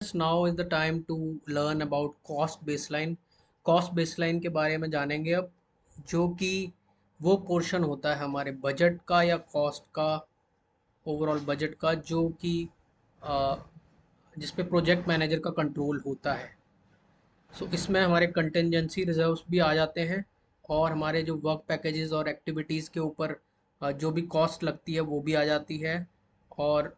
Now is the time to learn about cost baseline. Cost baseline के बारे में जानेंगे अब, जो कि वो पोर्शन होता है हमारे बजट का या कॉस्ट का, ओवरऑल बजट का, जो कि अ, जिस पे प्रोजेक्ट मैनेजर का कंट्रोल होता है। सो इसमें हमारे कंटिजेंसी रिजर्व्स भी आ जाते हैं, और हमारे जो वर्क पैकेजेस और एक्टिविटीज़ के ऊपर जो भी कॉस्ट लगती है वो भी आ जाती है। और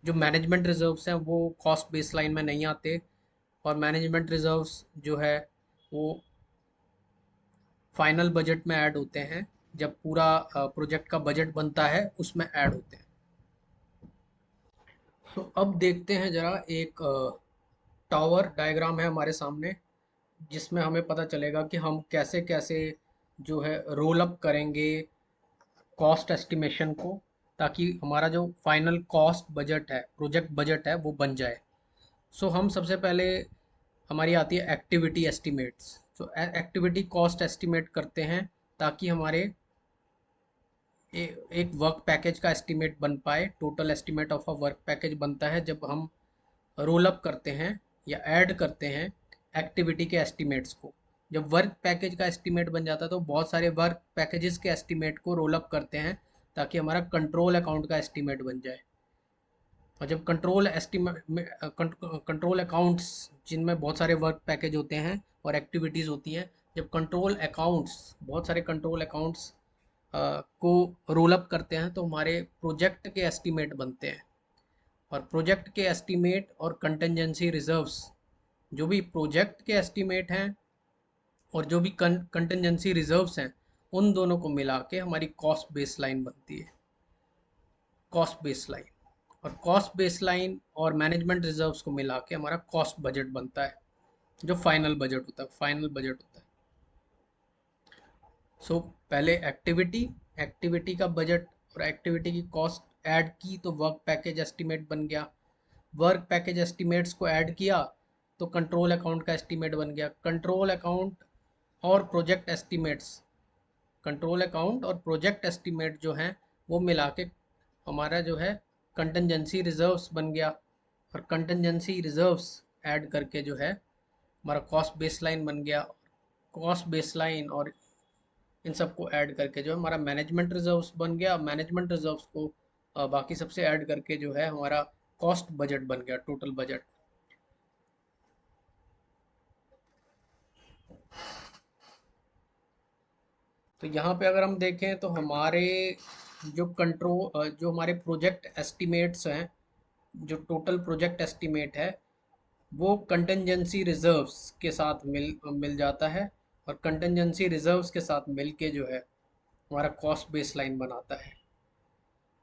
जो मैनेजमेंट रिजर्व्स हैं वो कॉस्ट बेसलाइन में नहीं आते, और मैनेजमेंट रिजर्व्स जो है वो फाइनल बजट में ऐड होते हैं, जब पूरा प्रोजेक्ट का बजट बनता है उसमें ऐड होते हैं। तो अब देखते हैं जरा, एक टावर डायग्राम है हमारे सामने, जिसमें हमें पता चलेगा कि हम कैसे कैसे जो है रोल अप करेंगे कॉस्ट एस्टिमेशन को, ताकि हमारा जो फाइनल कॉस्ट बजट है, प्रोजेक्ट बजट है, वो बन जाए। सो हम सबसे पहले, हमारी आती है एक्टिविटी एस्टिमेट्स। सो एक्टिविटी कॉस्ट एस्टिमेट करते हैं, ताकि हमारे एक वर्क पैकेज का एस्टिमेट बन पाए। Total estimate of a work package बनता है जब हम रोल अप करते हैं या ऐड करते हैं एक्टिविटी के एस्टिमेट्स को। जब वर्क पैकेज का एस्टिमेट बन जाता है तो बहुत सारे वर्क पैकेजेस के एस्टिमेट को रोल अप करते हैं, ताकि हमारा कंट्रोल अकाउंट का एस्टिमेट बन जाए। और जब कंट्रोल एस्टिमेट कंट्रोल अकाउंट्स, जिनमें बहुत सारे वर्क पैकेज होते हैं और एक्टिविटीज़ होती हैं, जब कंट्रोल अकाउंट्स, बहुत सारे कंट्रोल अकाउंट्स को रोल अप करते हैं, तो हमारे प्रोजेक्ट के एस्टिमेट बनते हैं। और प्रोजेक्ट के एस्टिमेट और कंटेंजेंसी रिजर्व्स, जो भी प्रोजेक्ट के एस्टिमेट हैं और जो भी कंटेंजेंसी रिजर्व्स हैं, उन दोनों को मिला के हमारी कॉस्ट बेसलाइन बनती है। कॉस्ट बेसलाइन और कॉस्ट बेसलाइन और मैनेजमेंट रिजर्व्स को मिला के हमारा कॉस्ट बजट बनता है, जो फाइनल बजट होता है, फाइनल बजट होता है। सो पहले एक्टिविटी, एक्टिविटी का बजट और एक्टिविटी की कॉस्ट ऐड की तो वर्क पैकेज एस्टिमेट बन गया। वर्क पैकेज एस्टिमेट्स को ऐड किया तो कंट्रोल अकाउंट का एस्टिमेट बन गया। कंट्रोल अकाउंट और प्रोजेक्ट एस्टिमेट्स, कंट्रोल अकाउंट और प्रोजेक्ट एस्टिमेट जो हैं वो मिला के हमारा जो है कंटेंजेंसी रिजर्व्स बन गया। और कंटेंजेंसी रिजर्व्स ऐड करके जो है हमारा कॉस्ट बेसलाइन बन गया। कॉस्ट बेसलाइन और इन सबको ऐड करके जो है हमारा मैनेजमेंट रिजर्व्स बन गया। मैनेजमेंट रिजर्व्स को बाकी सबसे ऐड करके जो है हमारा कॉस्ट बजट बन गया, टोटल बजट। तो यहाँ पे अगर हम देखें तो हमारे जो हमारे प्रोजेक्ट एस्टिमेट्स हैं, जो टोटल प्रोजेक्ट एस्टिमेट है, वो कंटेंजेंसी रिजर्व्स के साथ मिल मिल जाता है। और कंटेंजेंसी रिजर्व्स के साथ मिल के जो है हमारा कॉस्ट बेसलाइन बनाता है।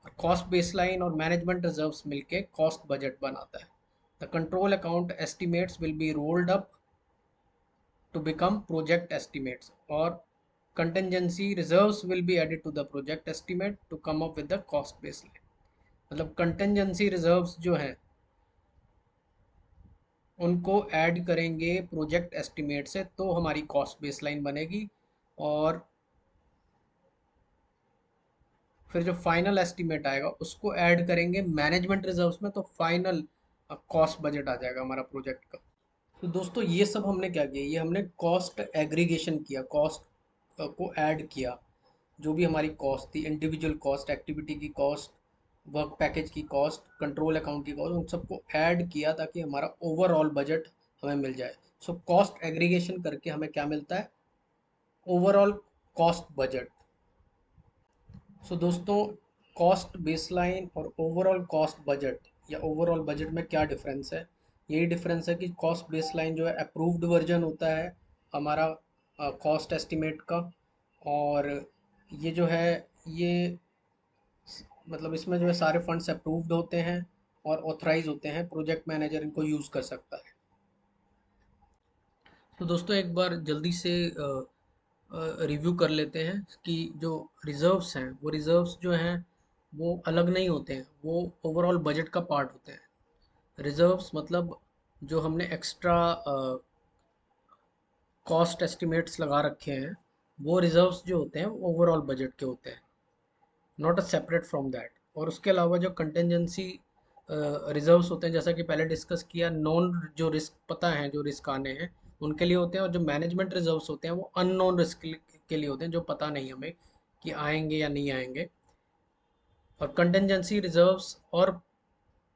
और कॉस्ट बेसलाइन और मैनेजमेंट रिजर्व्स मिलके कॉस्ट बजट बनाता है। The control account estimates will be rolled up to become project estimates, or contingency reserves will be added to the project estimate to come up with the cost baseline। मतलब contingency reserves जो हैं उनको add करेंगे project estimate से तो हमारी cost baseline बनेगी। और फिर जो फाइनल एस्टिमेट आएगा उसको ऐड करेंगे मैनेजमेंट रिजर्व्स में, तो फाइनल कॉस्ट बजट आ जाएगा हमारा प्रोजेक्ट का। तो दोस्तों ये सब हमने क्या किया, ये हमने कॉस्ट एग्रीगेशन किया, कॉस्ट को ऐड किया। जो भी हमारी कॉस्ट थी, इंडिविजुअल कॉस्ट, एक्टिविटी की कॉस्ट, वर्क पैकेज की कॉस्ट, कंट्रोल अकाउंट की कॉस्ट, उन सबको ऐड किया ताकि हमारा ओवरऑल बजट हमें मिल जाए। सो कॉस्ट एग्रीगेशन करके हमें क्या मिलता है, ओवरऑल कॉस्ट बजट। सो दोस्तों, कॉस्ट बेसलाइन और ओवरऑल कॉस्ट बजट या ओवरऑल बजट में क्या डिफरेंस है? यही डिफरेंस है कि कॉस्ट बेसलाइन जो है अप्रूव्ड वर्जन होता है हमारा कॉस्ट एस्टिमेट का। और ये जो है, ये मतलब इसमें जो है सारे फंड्स अप्रूव्ड होते हैं और ऑथराइज होते हैं, प्रोजेक्ट मैनेजर इनको यूज़ कर सकता है। तो दोस्तों एक बार जल्दी से रिव्यू कर लेते हैं कि जो रिजर्व्स हैं, वो रिजर्व्स जो हैं वो अलग नहीं होते हैं, वो ओवरऑल बजट का पार्ट होते हैं। रिजर्व्स मतलब जो हमने एक्स्ट्रा कॉस्ट एस्टिमेट्स लगा रखे हैं, वो रिजर्व्स जो होते हैं वो ओवरऑल बजट के होते हैं, not a separate from that. और उसके अलावा जो कंटेंजेंसी रिजर्व्स होते हैं, जैसा कि पहले डिस्कस किया, नॉन जो रिस्क पता है जो रिस्क आने हैं उनके लिए होते हैं, और जो मैनेजमेंट रिजर्व्स होते हैं वो अननोन रिस्क के लिए होते हैं, जो पता नहीं हमें कि आएंगे या नहीं आएंगे। और कंटेंजेंसी रिजर्व्स और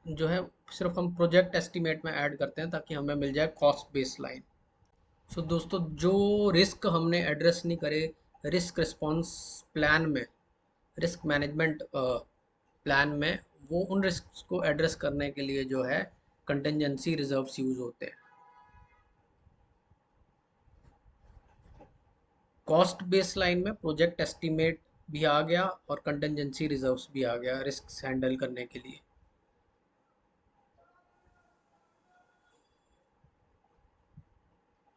जो है सिर्फ हम प्रोजेक्ट एस्टिमेट में ऐड करते हैं ताकि हमें मिल जाए कॉस्ट बेस लाइन। सो दोस्तों, जो रिस्क हमने एड्रेस नहीं करे रिस्क रिस्पॉन्स प्लान में, रिस्क मैनेजमेंट प्लान में, वो उन रिस्क को एड्रेस करने के लिए जो है कंटेंजेंसी रिजर्व्स यूज होते हैं। कॉस्ट बेस लाइन में प्रोजेक्ट एस्टिमेट भी आ गया और कंटेंजेंसी रिजर्व्स भी आ गया रिस्क हैंडल करने के लिए।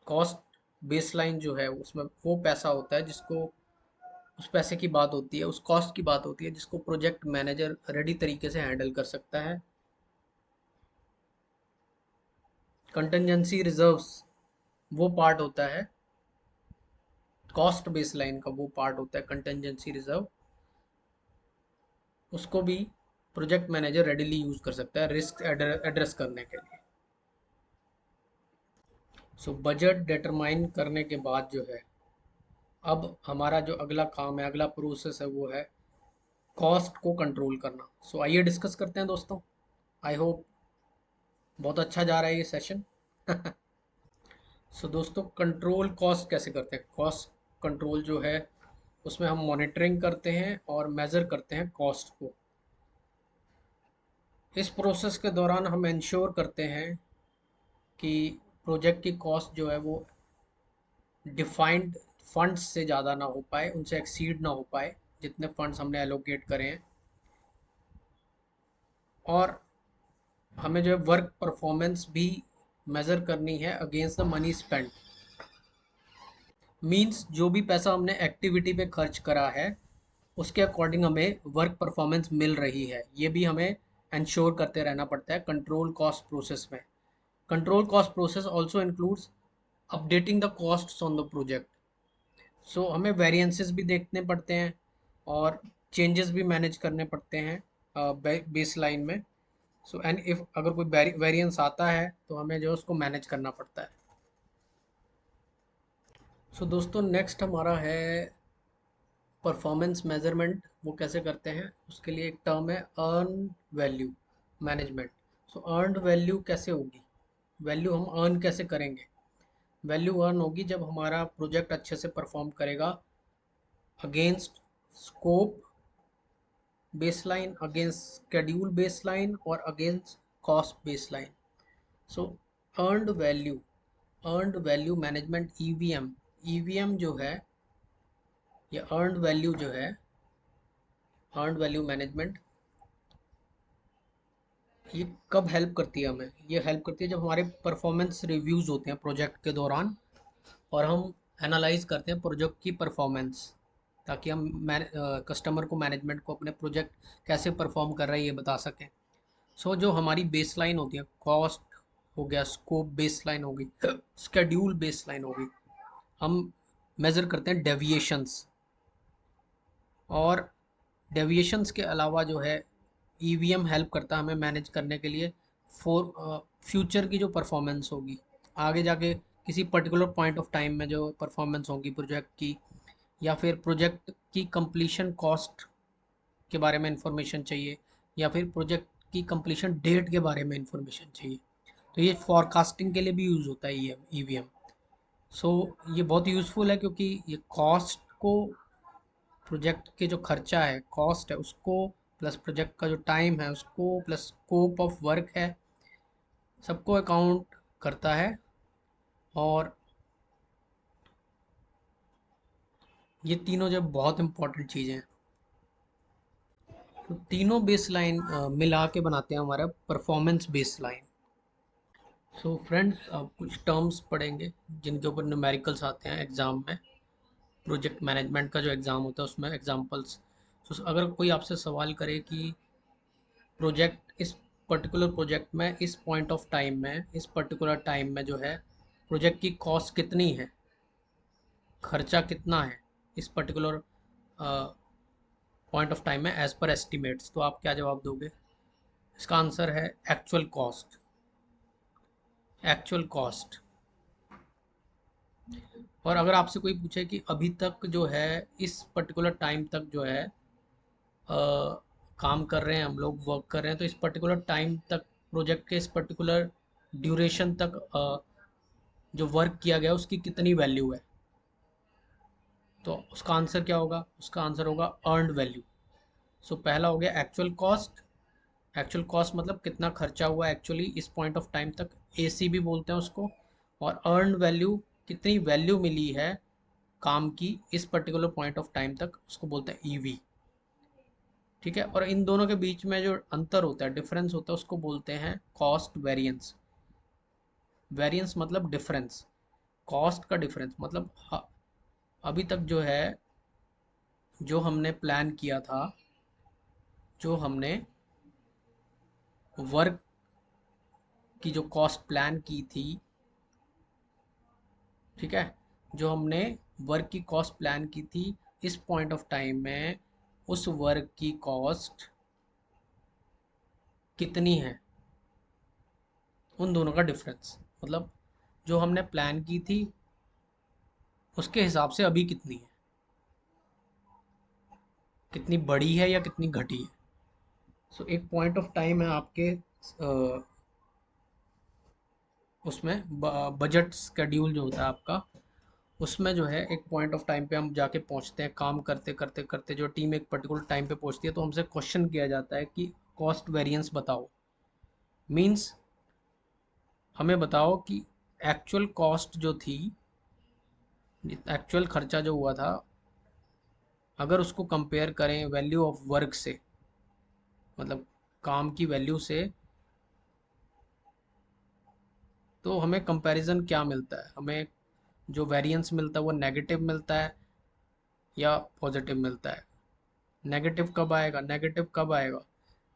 कॉस्ट बेसलाइन जो है उसमें वो पैसा होता है जिसको, उस पैसे की बात होती है, उस कॉस्ट की बात होती है जिसको प्रोजेक्ट मैनेजर रेडी तरीके से हैंडल कर सकता है। कंटेंजेंसी रिजर्व्स वो पार्ट होता है, कॉस्ट बेसलाइन का वो पार्ट होता है कंटेंजेंसी रिजर्व, उसको भी प्रोजेक्ट मैनेजर रेडीली यूज कर सकता है रिस्क एड्रेस करने के लिए। सो बजट डिटरमाइन करने के बाद जो है, अब हमारा जो अगला काम है, अगला प्रोसेस है, वो है कॉस्ट को कंट्रोल करना। सो आइए डिस्कस करते हैं दोस्तों। आई होप बहुत अच्छा जा रहा है ये सेशन। सो दोस्तों, कंट्रोल कॉस्ट कैसे करते हैं? कॉस्ट कंट्रोल जो है उसमें हम मॉनिटरिंग करते हैं और मेज़र करते हैं कॉस्ट को। इस प्रोसेस के दौरान हम इंश्योर करते हैं कि प्रोजेक्ट की कॉस्ट जो है वो डिफाइंड फंड्स से ज़्यादा ना हो पाए, उनसे एक्सीड ना हो पाए जितने फंड्स हमने एलोकेट करे हैं। और हमें जो है वर्क परफॉर्मेंस भी मेज़र करनी है against the money spend. Means जो भी पैसा हमने एक्टिविटी पे खर्च करा है उसके अकॉर्डिंग हमें वर्क परफॉर्मेंस मिल रही है, ये भी हमें इंश्योर करते रहना पड़ता है कंट्रोल कॉस्ट प्रोसेस में। Control cost process also includes updating the costs on the project. सो हमें वेरिएंसेस भी देखने पड़ते हैं और चेंजेस भी मैनेज करने पड़ते हैं बेस लाइन में। सो एंड इफ अगर कोई वेरिएंस आता है तो हमें जो है उसको मैनेज करना पड़ता है। सो दोस्तों, नेक्स्ट हमारा है परफॉर्मेंस मेजरमेंट। वो कैसे करते हैं उसके लिए एक टर्म है अर्न वैल्यू मैनेजमेंट। सो अर्नड वैल्यू कैसे होगी, वैल्यू हम अर्न कैसे करेंगे? वैल्यू अर्न होगी जब हमारा प्रोजेक्ट अच्छे से परफॉर्म करेगा against scope baseline, against schedule baseline और against cost baseline. So earned value management EVM, EVM जो है, ये अर्नड वैल्यू जो है, अर्नड वैल्यू मैनेजमेंट, ये कब हेल्प करती है हमें? ये हेल्प करती है जब हमारे परफॉर्मेंस रिव्यूज़ होते हैं प्रोजेक्ट के दौरान और हम एनालाइज करते हैं प्रोजेक्ट की परफॉर्मेंस, ताकि हम कस्टमर को, मैनेजमेंट को अपने प्रोजेक्ट कैसे परफॉर्म कर रहे हैं ये बता सकें। सो जो हमारी बेसलाइन होती है, कॉस्ट हो गया, स्कोप बेसलाइन होगी, स्केड्यूल बेसलाइन होगी, हम मेज़र करते हैं डेविएशंस। और डेविएशंस के अलावा जो है ईवीएम हेल्प करता है हमें मैनेज करने के लिए फॉर फ्यूचर की जो परफॉर्मेंस होगी, आगे जाके किसी पर्टिकुलर पॉइंट ऑफ टाइम में जो परफॉर्मेंस होगी प्रोजेक्ट की, या फिर प्रोजेक्ट की कंप्लीशन कॉस्ट के बारे में इंफॉर्मेशन चाहिए, या फिर प्रोजेक्ट की कंप्लीशन डेट के बारे में इंफॉर्मेशन चाहिए, तो ये फॉरकास्टिंग के लिए भी यूज़ होता है ये ईवीएम। सो ये बहुत यूज़फुल है क्योंकि ये कॉस्ट को, प्रोजेक्ट के जो खर्चा है, कॉस्ट है उसको, प्लस प्रोजेक्ट का जो टाइम है उसको, प्लस स्कोप ऑफ वर्क है, सबको अकाउंट करता है। और ये तीनों जो बहुत इंपॉर्टेंट चीज़ें हैं, तो तीनों बेस लाइन मिला के बनाते हैं हमारा performance base line. So friends, अब कुछ टर्म्स पढ़ेंगे जिनके ऊपर न्यूमेरिकल्स आते हैं एग्ज़ाम में। प्रोजेक्ट मैनेजमेंट का जो एग्ज़ाम होता है उसमें एग्जांपल्स। तो अगर कोई आपसे सवाल करे कि प्रोजेक्ट, इस पर्टिकुलर प्रोजेक्ट में इस पॉइंट ऑफ टाइम में, इस पर्टिकुलर टाइम में जो है प्रोजेक्ट की कॉस्ट कितनी है, खर्चा कितना है इस पर्टिकुलर पॉइंट ऑफ टाइम में एज पर एस्टिमेट्स, तो आप क्या जवाब दोगे? इसका आंसर है एक्चुअल कॉस्ट। Actual cost. और अगर आपसे कोई पूछे कि अभी तक जो है इस पर्टिकुलर टाइम तक जो है काम कर रहे हैं, हम लोग वर्क कर रहे हैं, तो इस पर्टिकुलर टाइम तक प्रोजेक्ट के इस पर्टिकुलर ड्यूरेशन तक जो वर्क किया गया उसकी कितनी वैल्यू है, तो उसका आंसर क्या होगा? उसका आंसर होगा अर्नड वैल्यू। सो पहला हो गया एक्चुअल कॉस्ट। एक्चुअल कॉस्ट मतलब कितना खर्चा हुआ एक्चुअली इस पॉइंट ऑफ टाइम तक, एसी भी बोलते हैं उसको। और अर्नड वैल्यू, कितनी वैल्यू मिली है काम की इस पर्टिकुलर पॉइंट ऑफ टाइम तक, उसको बोलते हैं ईवी। ठीक है। और इन दोनों के बीच में जो अंतर होता है, डिफरेंस होता है, उसको बोलते हैं कॉस्ट वेरिएंस। वेरिएंस मतलब डिफरेंस, कॉस्ट का डिफरेंस मतलब अभी तक जो है, जो हमने प्लान किया था, जो हमने वर्क की जो कॉस्ट प्लान की थी, ठीक है, जो हमने वर्क की कॉस्ट प्लान की थी इस पॉइंट ऑफ टाइम में, उस वर्क की कॉस्ट कितनी है, उन दोनों का डिफरेंस। मतलब जो हमने प्लान की थी उसके हिसाब से अभी कितनी है, कितनी बढ़ी है या कितनी घटी है। सो एक पॉइंट ऑफ टाइम है आपके उसमें बजट स्केड्यूल जो होता है आपका, उसमें जो है एक पॉइंट ऑफ टाइम पे हम जाके पहुंचते हैं, काम करते करते करते जो टीम एक पर्टिकुलर टाइम पे पहुंचती है, तो हमसे क्वेश्चन किया जाता है कि कॉस्ट वेरिएंस बताओ। मींस हमें बताओ कि एक्चुअल कॉस्ट जो थी, एक्चुअल खर्चा जो हुआ था, अगर उसको कंपेयर करें वैल्यू ऑफ वर्क से, मतलब काम की वैल्यू से, तो हमें कंपैरिजन क्या मिलता है? हमें जो वेरिएंस मिलता है वो नेगेटिव मिलता है या पॉजिटिव मिलता है? नेगेटिव कब आएगा? नेगेटिव कब आएगा?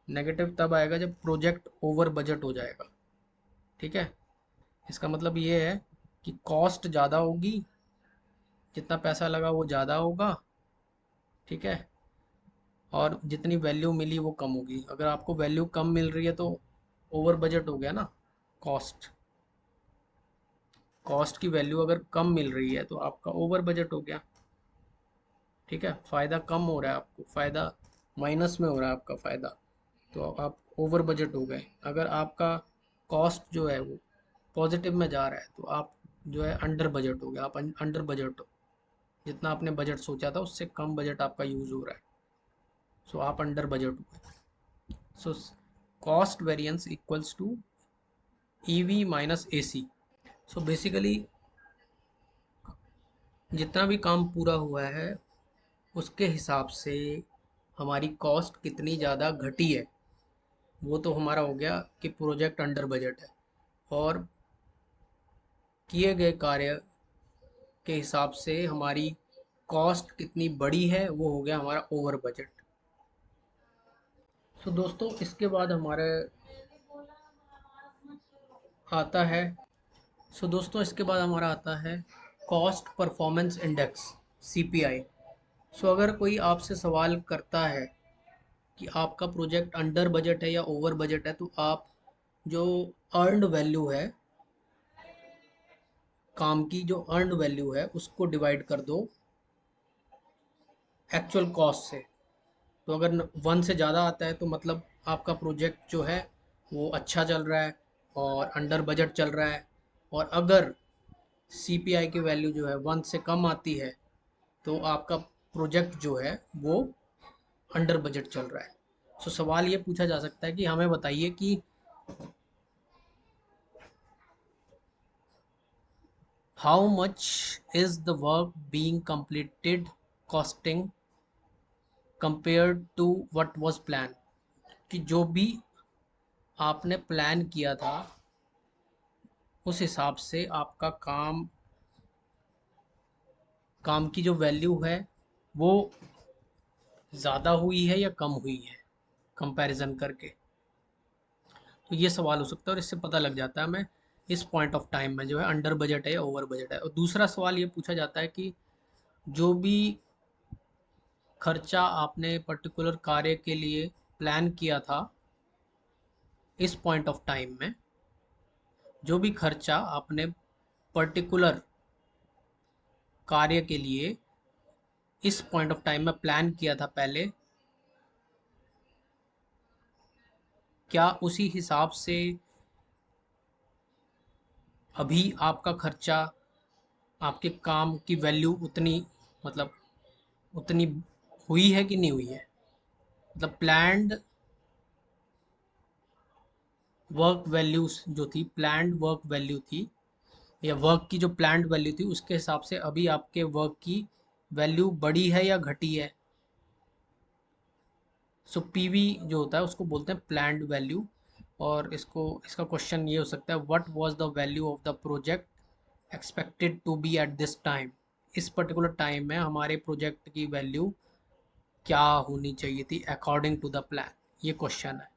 नेगेटिव तब आएगा जब प्रोजेक्ट ओवर बजट हो जाएगा। ठीक है। इसका मतलब ये है कि कॉस्ट ज़्यादा होगी, जितना पैसा लगा वो ज़्यादा होगा। ठीक है। और जितनी वैल्यू मिली वो कम होगी। अगर आपको वैल्यू कम मिल रही है तो ओवर बजट हो गया ना। कॉस्ट, कॉस्ट की वैल्यू अगर कम मिल रही है तो आपका ओवर बजट हो गया। ठीक है। फ़ायदा कम हो रहा है, आपको फ़ायदा माइनस में हो रहा है आपका फ़ायदा, तो आप ओवर बजट हो गए। अगर आपका कॉस्ट जो है वो पॉजिटिव में जा रहा है तो आप जो है अंडर बजट हो गया, आप अंडर बजट हो। जितना आपने बजट सोचा था उससे कम बजट आपका यूज़ हो रहा है, सो आप अंडर बजट हो गए। So cost variance equals to EV minus AC. So basically जितना भी काम पूरा हुआ है उसके हिसाब से हमारी कॉस्ट कितनी ज़्यादा घटी है, वो तो हमारा हो गया कि प्रोजेक्ट अंडर बजट है। और किए गए कार्य के हिसाब से हमारी कॉस्ट कितनी बड़ी है वो हो गया हमारा ओवर बजट। सो दोस्तों इसके बाद हमारे आता है सो दोस्तों इसके बाद हमारा आता है कॉस्ट परफॉर्मेंस इंडेक्स, सीपीआई। सो अगर कोई आपसे सवाल करता है कि आपका प्रोजेक्ट अंडर बजट है या ओवर बजट है, तो आप जो अर्नड वैल्यू है, काम की जो अर्नड वैल्यू है उसको डिवाइड कर दो एक्चुअल कॉस्ट से। तो अगर 1 से ज़्यादा आता है तो मतलब आपका प्रोजेक्ट जो है वो अच्छा चल रहा है और अंडर बजट चल रहा है। और अगर सीपीआई की वैल्यू जो है 1 से कम आती है तो आपका प्रोजेक्ट जो है वो अंडर बजट चल रहा है। सो सवाल ये पूछा जा सकता है कि हमें बताइए कि how much is the work being completed costing compared to what was plan. कि जो भी आपने प्लान किया था उस हिसाब से आपका काम की जो वैल्यू है वो ज़्यादा हुई है या कम हुई है कंपैरिजन करके। तो ये सवाल हो सकता है और इससे पता लग जाता है हमें इस पॉइंट ऑफ टाइम में जो है अंडर बजट है या ओवर बजट है। और दूसरा सवाल ये पूछा जाता है कि जो भी खर्चा आपने पर्टिकुलर कार्य के लिए प्लान किया था इस पॉइंट ऑफ टाइम में जो भी खर्चा आपने पर्टिकुलर कार्य के लिए इस पॉइंट ऑफ टाइम में प्लान किया था पहले, क्या उसी हिसाब से अभी आपका खर्चा, आपके काम की वैल्यू उतनी, मतलब उतनी हुई है कि नहीं हुई है। मतलब प्लान्ड वर्क वैल्यूज जो थी, प्लान्ड वर्क वैल्यू थी, या वर्क की जो प्लान्ड वैल्यू थी, उसके हिसाब से अभी आपके वर्क की वैल्यू बढ़ी है या घटी है। सो पीवी जो होता है उसको बोलते हैं प्लान्ड वैल्यू। और इसका क्वेश्चन ये हो सकता है, what was the value of the project expected to be at this time. इस पर्टिकुलर टाइम में हमारे प्रोजेक्ट की वैल्यू क्या होनी चाहिए थी अकॉर्डिंग टू द प्लान, ये क्वेश्चन है।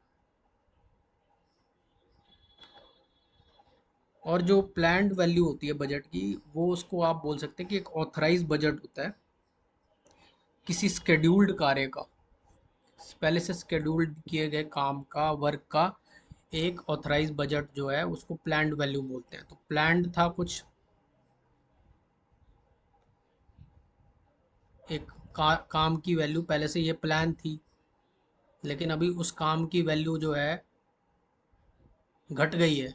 और जो प्लान्ड वैल्यू होती है बजट की, वो उसको आप बोल सकते हैं कि एक ऑथराइज बजट होता है किसी स्केड्यूल्ड कार्य का, पहले से स्केड्यूल्ड किए गए काम का, वर्क का एक ऑथराइज बजट जो है उसको प्लान्ड वैल्यू बोलते हैं। तो प्लान्ड था कुछ, एक काम की वैल्यू पहले से ये प्लान थी, लेकिन अभी उस काम की वैल्यू जो है घट गई है,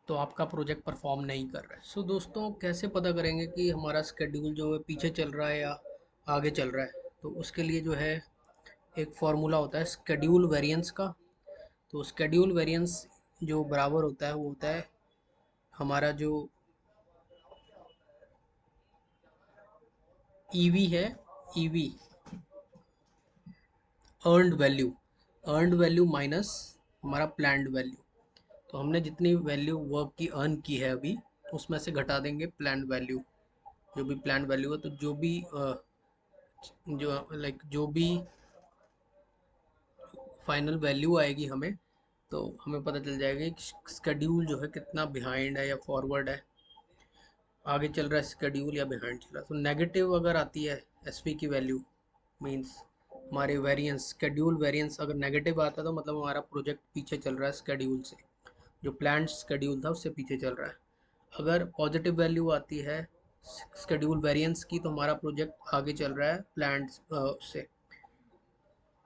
तो आपका प्रोजेक्ट परफॉर्म नहीं कर रहा है। सो दोस्तों, कैसे पता करेंगे कि हमारा स्केड्यूल जो है पीछे चल रहा है या आगे चल रहा है। तो उसके लिए जो है एक फार्मूला होता है स्केड्यूल वेरिएंस का। तो स्केड्यूल वेरिएंस जो बराबर होता है वो होता है हमारा जो ईवी है, EV earned value, earned value minus हमारा प्लान्ड वैल्यू। तो हमने जितनी वैल्यू वर्क की अर्न की है अभी, उसमें से घटा देंगे प्लान्ड वैल्यू, जो भी प्लान्ड वैल्यू है। तो जो भी जो भी फाइनल वैल्यू आएगी हमें, तो हमें पता चल जाएगा कि स्केड्यूल जो है कितना बिहाइंड है या फॉरवर्ड है, आगे चल रहा है स्केड्यूल या बिहाइंड चल रहा है। तो नेगेटिव अगर आती है एसपी की वैल्यू, मींस हमारे वेरिएंस, स्केड्यूल वेरिएंस अगर नेगेटिव आता है तो मतलब हमारा प्रोजेक्ट पीछे चल रहा है स्केड्यूल से, जो प्लान स्केड्यूल था उससे पीछे चल रहा है। अगर पॉजिटिव वैल्यू आती है स्केड्यूल वेरिएंस की, तो हमारा प्रोजेक्ट आगे चल रहा है प्लान से।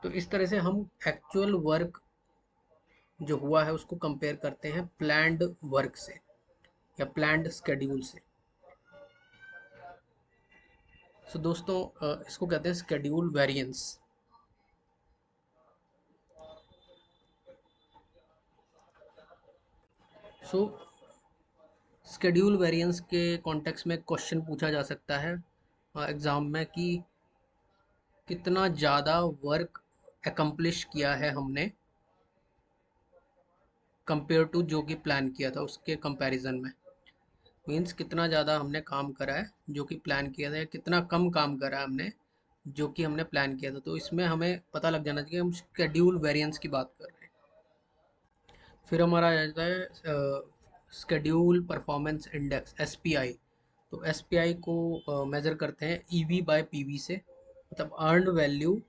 तो इस तरह से हम एक्चुअल वर्क जो हुआ है उसको कंपेयर करते हैं प्लान्ड वर्क से या प्लान्ड स्केड्यूल से। सो दोस्तों, इसको कहते हैं स्केड्यूल वेरिएंस। सो स्केड्यूल वेरिएंस के कॉन्टेक्स्ट में क्वेश्चन पूछा जा सकता है एग्ज़ाम में कि कितना ज़्यादा वर्क एकम्प्लिश किया है हमने कंपेयर टू जो कि प्लान किया था उसके कंपैरिजन में। मीन्स कितना ज़्यादा हमने काम करा है जो कि प्लान किया था, या कितना कम काम करा है हमने जो कि हमने प्लान किया था। तो इसमें हमें पता लग जाना चाहिए हम शेड्यूल वेरिएंस की बात कर रहे हैं। फिर हमारा आ जाता है शेड्यूल परफॉर्मेंस इंडेक्स, एसपीआई। तो एसपीआई को मेज़र करते हैं ईवी बाय पीवी से, मतलब earned value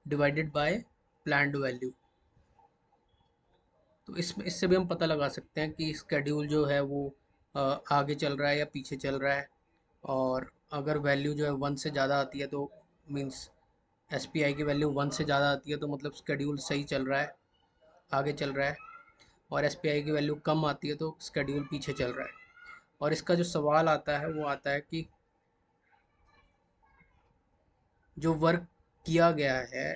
divided bye planned value. तो इससे भी हम पता लगा सकते हैं कि स्केड्यूल जो है वो आगे चल रहा है या पीछे चल रहा है। और अगर वैल्यू जो है 1 से ज़्यादा आती है तो मीन्स एसपीआई की वैल्यू 1 से ज़्यादा आती है तो मतलब स्केड्यूल सही चल रहा है, आगे चल रहा है। और एसपीआई की वैल्यू कम आती है तो स्केड्यूल पीछे चल रहा है। और इसका जो सवाल आता है वो आता है कि जो वर्क किया गया है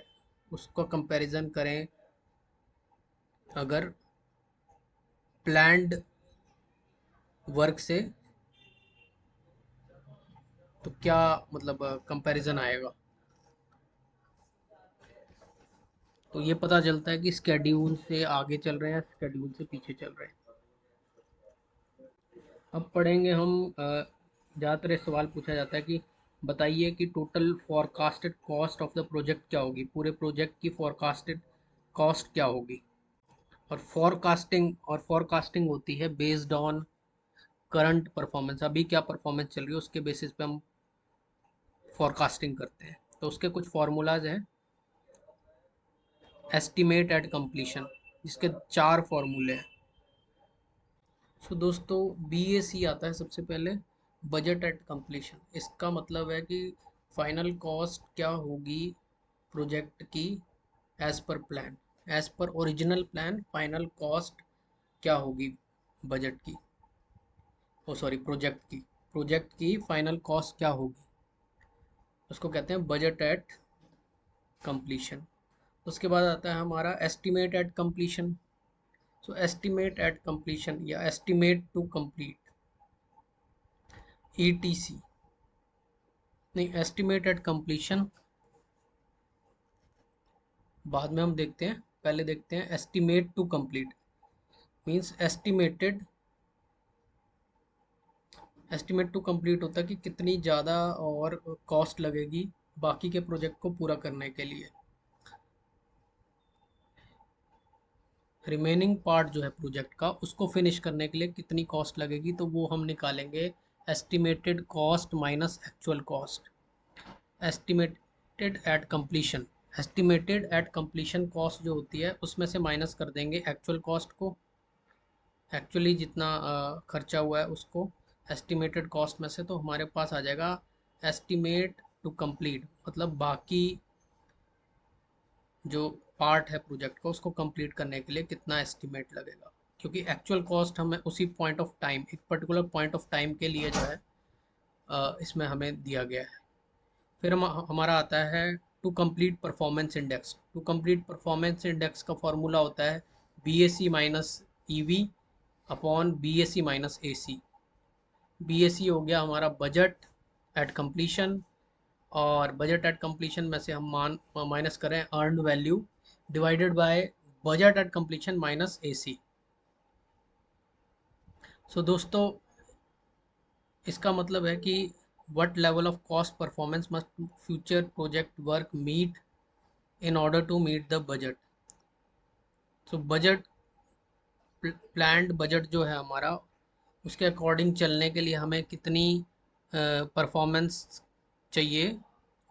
उसका कंपैरिजन करें अगर प्लान्ड वर्क से, तो क्या मतलब कंपैरिजन आएगा। तो ये पता चलता है कि स्केड्यूल से आगे चल रहे हैं, स्केड्यूल से पीछे चल रहे हैं। अब पढ़ेंगे हम ज़्यादातर ये सवाल पूछा जाता है कि बताइए कि total forecasted cost of the project क्या होगी, पूरे प्रोजेक्ट की फॉरकास्टेड कॉस्ट क्या होगी। और फॉरकास्टिंग होती है बेस्ड ऑन करंट परफॉर्मेंस, अभी क्या परफॉर्मेंस चल रही है उसके बेसिस पे हम फॉरकास्टिंग करते हैं। तो उसके कुछ फार्मूलाज हैं। एस्टिमेट एट कंप्लीशन, जिसके 4 फॉर्मूले हैं। सो दोस्तों, BAC आता है सबसे पहले, बजट एट कंप्लीशन। इसका मतलब है कि फाइनल कॉस्ट क्या होगी प्रोजेक्ट की as per plan, as per original plan final cost क्या होगी बजट की, ओ सॉरी प्रोजेक्ट की फाइनल कॉस्ट क्या होगी, उसको कहते हैं बजट एट कंप्लीशन। उसके बाद आता है हमारा estimate at completion. So estimate at completion या एस्टिमेट टू कंप्लीट, ETC, नहीं, एस्टिमेट एट कंप्लीशन बाद में हम देखते हैं, पहले देखते हैं estimate to complete. Means estimate to complete होता है कि कितनी ज़्यादा और कॉस्ट लगेगी बाकी के प्रोजेक्ट को पूरा करने के लिए। रिमेनिंग पार्ट जो है प्रोजेक्ट का, उसको फिनिश करने के लिए कितनी कॉस्ट लगेगी, तो वो हम निकालेंगे estimated cost minus actual cost. Estimated at completion, estimated at completion cost जो होती है उसमें से माइनस कर देंगे एक्चुअल कॉस्ट को, एक्चुअली जितना खर्चा हुआ है उसको एस्टिमेटेड कॉस्ट में से, तो हमारे पास आ जाएगा एस्टिमेट टू कंप्लीट, मतलब बाकी जो पार्ट है प्रोजेक्ट का उसको कंप्लीट करने के लिए कितना एस्टिमेट लगेगा। क्योंकि एक्चुअल कॉस्ट हमें उसी पॉइंट ऑफ टाइम, एक पर्टिकुलर पॉइंट ऑफ टाइम के लिए जो है इसमें हमें दिया गया है। फिर हमारा आता है to complete performance index. To complete performance index का फॉर्मूला होता है BAC minus EV upon BAC minus AC। BAC हो गया हमारा बजट एट कंप्लीशन, और बजट एट कंप्लीशन में से हम माइनस करें earned value divided by budget at completion minus AC। So दोस्तों, इसका मतलब है कि what level of cost performance must future project work meet in order to meet the budget. So budget, planned budget जो है हमारा, उसके अकॉर्डिंग चलने के लिए हमें कितनी परफॉर्मेंस चाहिए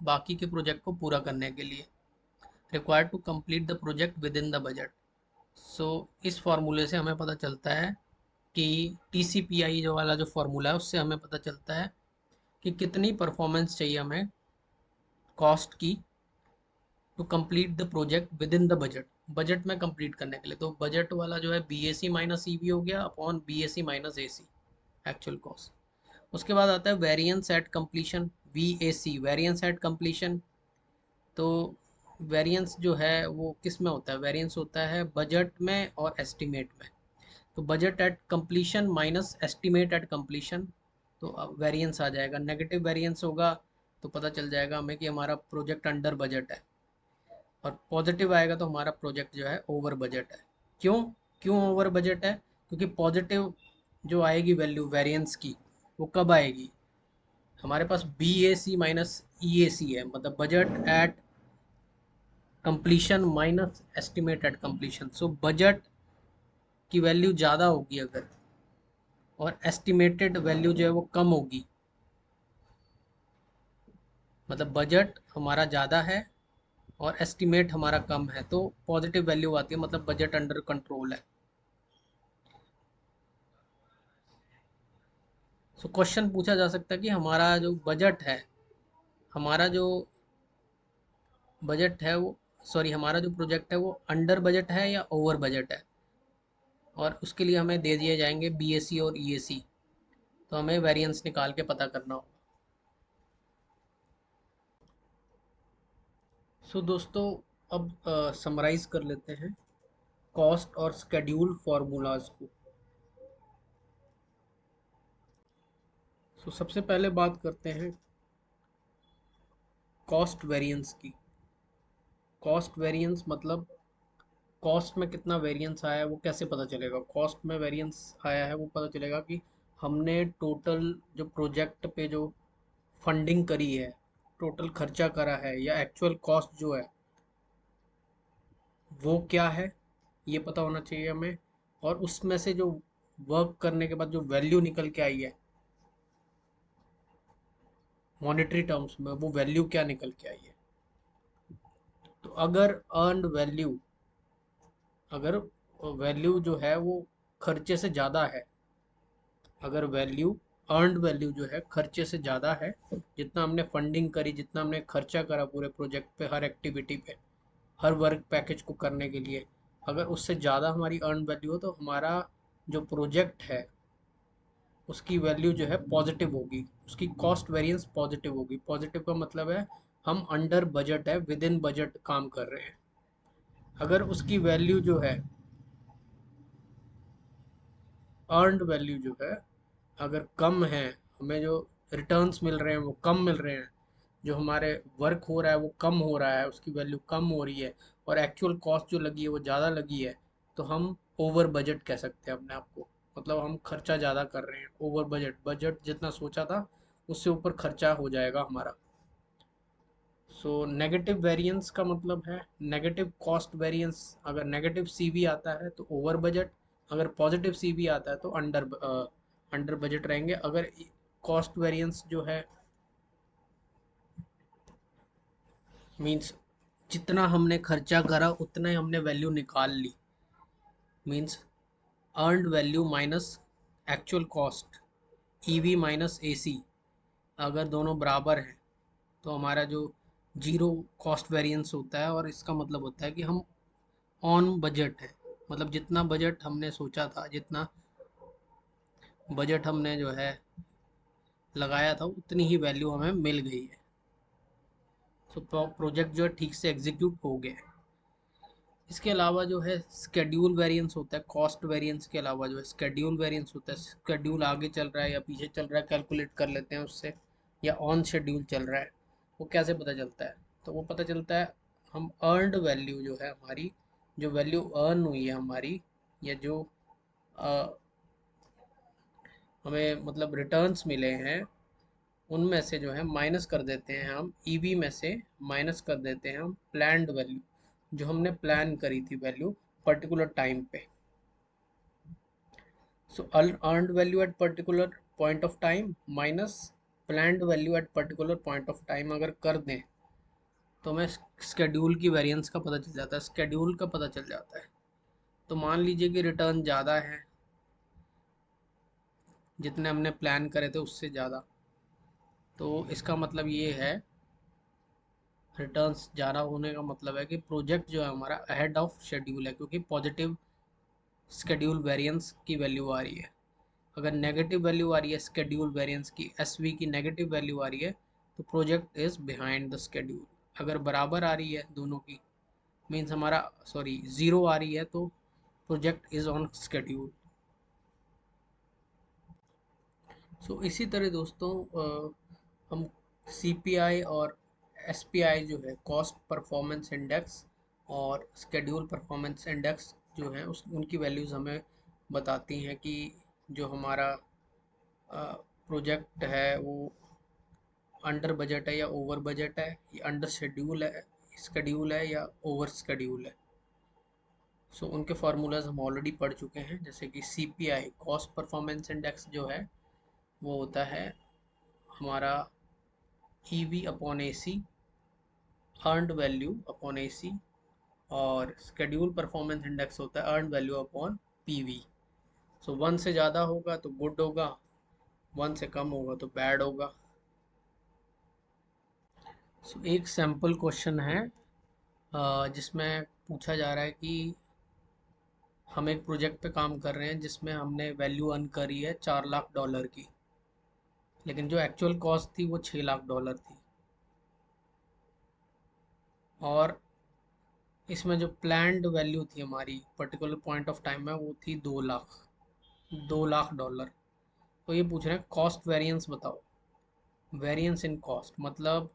बाकी के प्रोजेक्ट को पूरा करने के लिए, required to complete the project within the budget. सो इस फार्मूले से हमें पता चलता है कि TCPI जो वाला जो फार्मूला है उससे हमें पता चलता है कि कितनी परफॉर्मेंस चाहिए हमें कॉस्ट की to complete the project within the budget, budget में कंप्लीट करने के लिए। तो बजट वाला जो है BAC माइनस EV हो गया upon BAC minus AC, actual cost. उसके बाद आता है variance at completion, VAC, variance at completion. तो वेरिएंस जो है वो किस में होता है, वेरिएंस होता है बजट में और एस्टिमेट में। तो budget at completion minus estimate at completion, तो अब वेरिएंस आ जाएगा, नेगेटिव वेरिएंस होगा तो पता चल जाएगा हमें कि हमारा प्रोजेक्ट अंडर बजट है, और पॉजिटिव आएगा तो हमारा प्रोजेक्ट जो है ओवर बजट है। क्यों क्यों ओवर बजट है? क्योंकि पॉजिटिव जो आएगी वैल्यू वेरिएंस की, वो कब आएगी, हमारे पास BAC माइनस EAC है, मतलब budget at completion minus estimate at completion. So budget की वैल्यू ज़्यादा होगी अगर, और एस्टिमेटेड वैल्यू जो है वो कम होगी, मतलब बजट हमारा ज़्यादा है और एस्टिमेट हमारा कम है, तो पॉजिटिव वैल्यू आती है, मतलब बजट अंडर कंट्रोल है। सो क्वेश्चन पूछा जा सकता है कि हमारा जो बजट है, हमारा जो बजट है वो, सॉरी, हमारा जो प्रोजेक्ट है वो अंडर बजट है या ओवर बजट है, और उसके लिए हमें दे दिए जाएंगे BAC और EAC, तो हमें वेरिएंस निकाल के पता करना होगा। सो दोस्तों, अब समराइज कर लेते हैं कॉस्ट और स्केड्यूल फार्मूलाज को। सो सबसे पहले बात करते हैं कॉस्ट वेरिएंस की। कॉस्ट वेरिएंस मतलब कॉस्ट में कितना वेरिएंस आया है वो कैसे पता चलेगा। कॉस्ट में वेरिएंस आया है वो पता चलेगा कि हमने टोटल जो प्रोजेक्ट पे जो फंडिंग करी है, टोटल खर्चा करा है, या एक्चुअल कॉस्ट जो है वो क्या है, ये पता होना चाहिए हमें। और उसमें से जो वर्क करने के बाद जो वैल्यू निकल के आई है मॉनेटरी टर्म्स में, वो वैल्यू क्या निकल के आई है। तो अगर अर्नड वैल्यू, अगर वैल्यू जो है वो खर्चे से ज़्यादा है, अगर वैल्यू, अर्नड वैल्यू जो है खर्चे से ज़्यादा है, जितना हमने फंडिंग करी, जितना हमने खर्चा करा पूरे प्रोजेक्ट पे, हर एक्टिविटी पे, हर वर्क पैकेज को करने के लिए, अगर उससे ज़्यादा हमारी अर्न वैल्यू हो तो हमारा जो प्रोजेक्ट है उसकी वैल्यू जो है पॉजिटिव होगी, उसकी कॉस्ट वेरिएंस पॉजिटिव होगी। पॉजिटिव का मतलब है हम अंडर बजट है, विद इन बजट काम कर रहे हैं। अगर उसकी वैल्यू जो है, अर्नड वैल्यू जो है अगर कम है, हमें जो रिटर्न्स मिल रहे हैं वो कम मिल रहे हैं, जो हमारे वर्क हो रहा है वो कम हो रहा है, उसकी वैल्यू कम हो रही है, और एक्चुअल कॉस्ट जो लगी है वो ज़्यादा लगी है, तो हम ओवर बजट कह सकते हैं अपने आप को। मतलब हम खर्चा ज़्यादा कर रहे हैं, ओवर बजट, बजट जितना सोचा था उससे ऊपर खर्चा हो जाएगा हमारा। सो नेगेटिव वेरिएंस का मतलब है नेगेटिव कॉस्ट वेरिएंस। अगर नेगेटिव सीवी आता है तो ओवर बजट, अगर पॉजिटिव सीवी आता है तो अंडर बजट रहेंगे। अगर कॉस्ट वेरिएंस जो है मींस जितना हमने खर्चा करा उतना ही हमने वैल्यू निकाल ली, means earned value minus actual cost, EV minus AC, अगर दोनों बराबर हैं तो हमारा जो जीरो कॉस्ट वेरिएंस होता है, और इसका मतलब होता है कि हम ऑन बजट है। मतलब जितना बजट हमने सोचा था, जितना बजट हमने जो है लगाया था उतनी ही वैल्यू हमें मिल गई है। सो प्रोजेक्ट जो है ठीक से एग्जीक्यूट हो गया है। इसके अलावा जो है स्केड्यूल वेरिएंस होता है, कॉस्ट वेरिएंस के अलावा जो है स्केड्यूल वेरिएंस होता है। स्केड्यूल आगे चल रहा है या पीछे चल रहा है कैलकुलेट कर लेते हैं उससे, या ऑन शेड्यूल चल रहा है, वो कैसे पता चलता है? तो वो पता चलता है, हम अर्नड वैल्यू जो है हमारी, जो वैल्यू अर्न हुई है हमारी, या जो हमें मतलब रिटर्न्स मिले हैं, उनमें से जो है माइनस कर देते हैं हम, ईवी में से माइनस कर देते हैं हम प्लान्ड वैल्यू, जो हमने प्लान करी थी वैल्यू पर्टिकुलर टाइम पे। So earned value at particular point of time minus planned value at particular point of time अगर कर दें तो हमें स्केड्यूल की वेरिएंस का पता चल जाता है, स्केड्यूल का पता चल जाता है। तो मान लीजिए कि रिटर्न ज़्यादा है, जितने हमने प्लान करे थे उससे ज़्यादा, तो इसका मतलब ये है, रिटर्न्स ज़्यादा होने का मतलब है कि प्रोजेक्ट जो है हमारा अहेड ऑफ शेड्यूल है, क्योंकि पॉजिटिव स्केड्यूल वेरिएंस की वैल्यू आ रही है। अगर नेगेटिव वैल्यू आ रही है स्केड्यूल वेरिएंस की, एसवी की नेगेटिव वैल्यू आ रही है, तो project is behind the schedule. अगर बराबर आ रही है दोनों की, मीन्स हमारा, सॉरी, ज़ीरो आ रही है, तो प्रोजेक्ट इज़ ऑन स्केड्यूल। सो इसी तरह दोस्तों हम सीपीआई और एसपीआई जो है, कॉस्ट परफॉर्मेंस इंडेक्स और स्केड्यूल परफॉर्मेंस इंडेक्स जो है, उस उनकी वैल्यूज़ हमें बताती हैं कि जो हमारा प्रोजेक्ट है वो अंडर बजट है या ओवर बजट है, या अंडर शेड्यूल है, स्केड्यूल है, या ओवर स्केड्यूल है। सो उनके फार्मूलाज हम ऑलरेडी पढ़ चुके हैं, जैसे कि सीपीआई, कॉस्ट परफॉर्मेंस इंडेक्स जो है वो होता है हमारा EV upon AC, earned value upon AC, और शेड्यूल परफॉर्मेंस इंडेक्स होता है earned value upon PV. So one से ज़्यादा होगा तो गुड होगा, वन से कम होगा तो बैड होगा। सो एक सैम्पल क्वेश्चन है जिसमें पूछा जा रहा है कि हम एक प्रोजेक्ट पे काम कर रहे हैं जिसमें हमने वैल्यू अर्न करी है $4 लाख की, लेकिन जो एक्चुअल कॉस्ट थी वो $6 लाख थी, और इसमें जो प्लान्ड वैल्यू थी हमारी पर्टिकुलर पॉइंट ऑफ टाइम में वो थी $2 लाख। तो ये पूछ रहे हैं कॉस्ट वेरिएंस बताओ। वेरिएंस इन कॉस्ट मतलब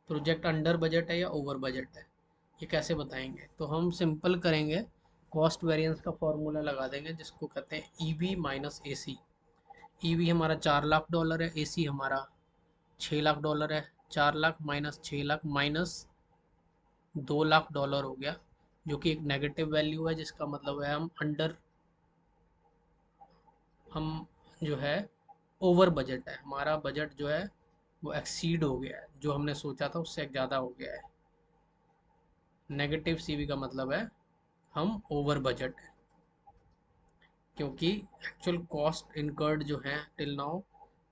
प्रोजेक्ट अंडर बजट है या ओवर बजट है, ये कैसे बताएंगे? तो हम सिंपल करेंगे, कॉस्ट वेरिएंस का फॉर्मूला लगा देंगे जिसको कहते हैं ईवी माइनस एसी। ईवी हमारा $4 लाख है, एसी हमारा $6 लाख है। 4 लाख माइनस 6 लाख माइनस $2 लाख हो गया, जो कि एक नेगेटिव वैल्यू है, जिसका मतलब है हम जो है ओवर बजट है, हमारा बजट जो है वो एक्सीड हो गया है, जो हमने सोचा था उससे ज़्यादा हो गया है। नेगेटिव सीवी का मतलब है हम ओवर बजट है, क्योंकि एक्चुअल कॉस्ट इनकर्ड जो है till now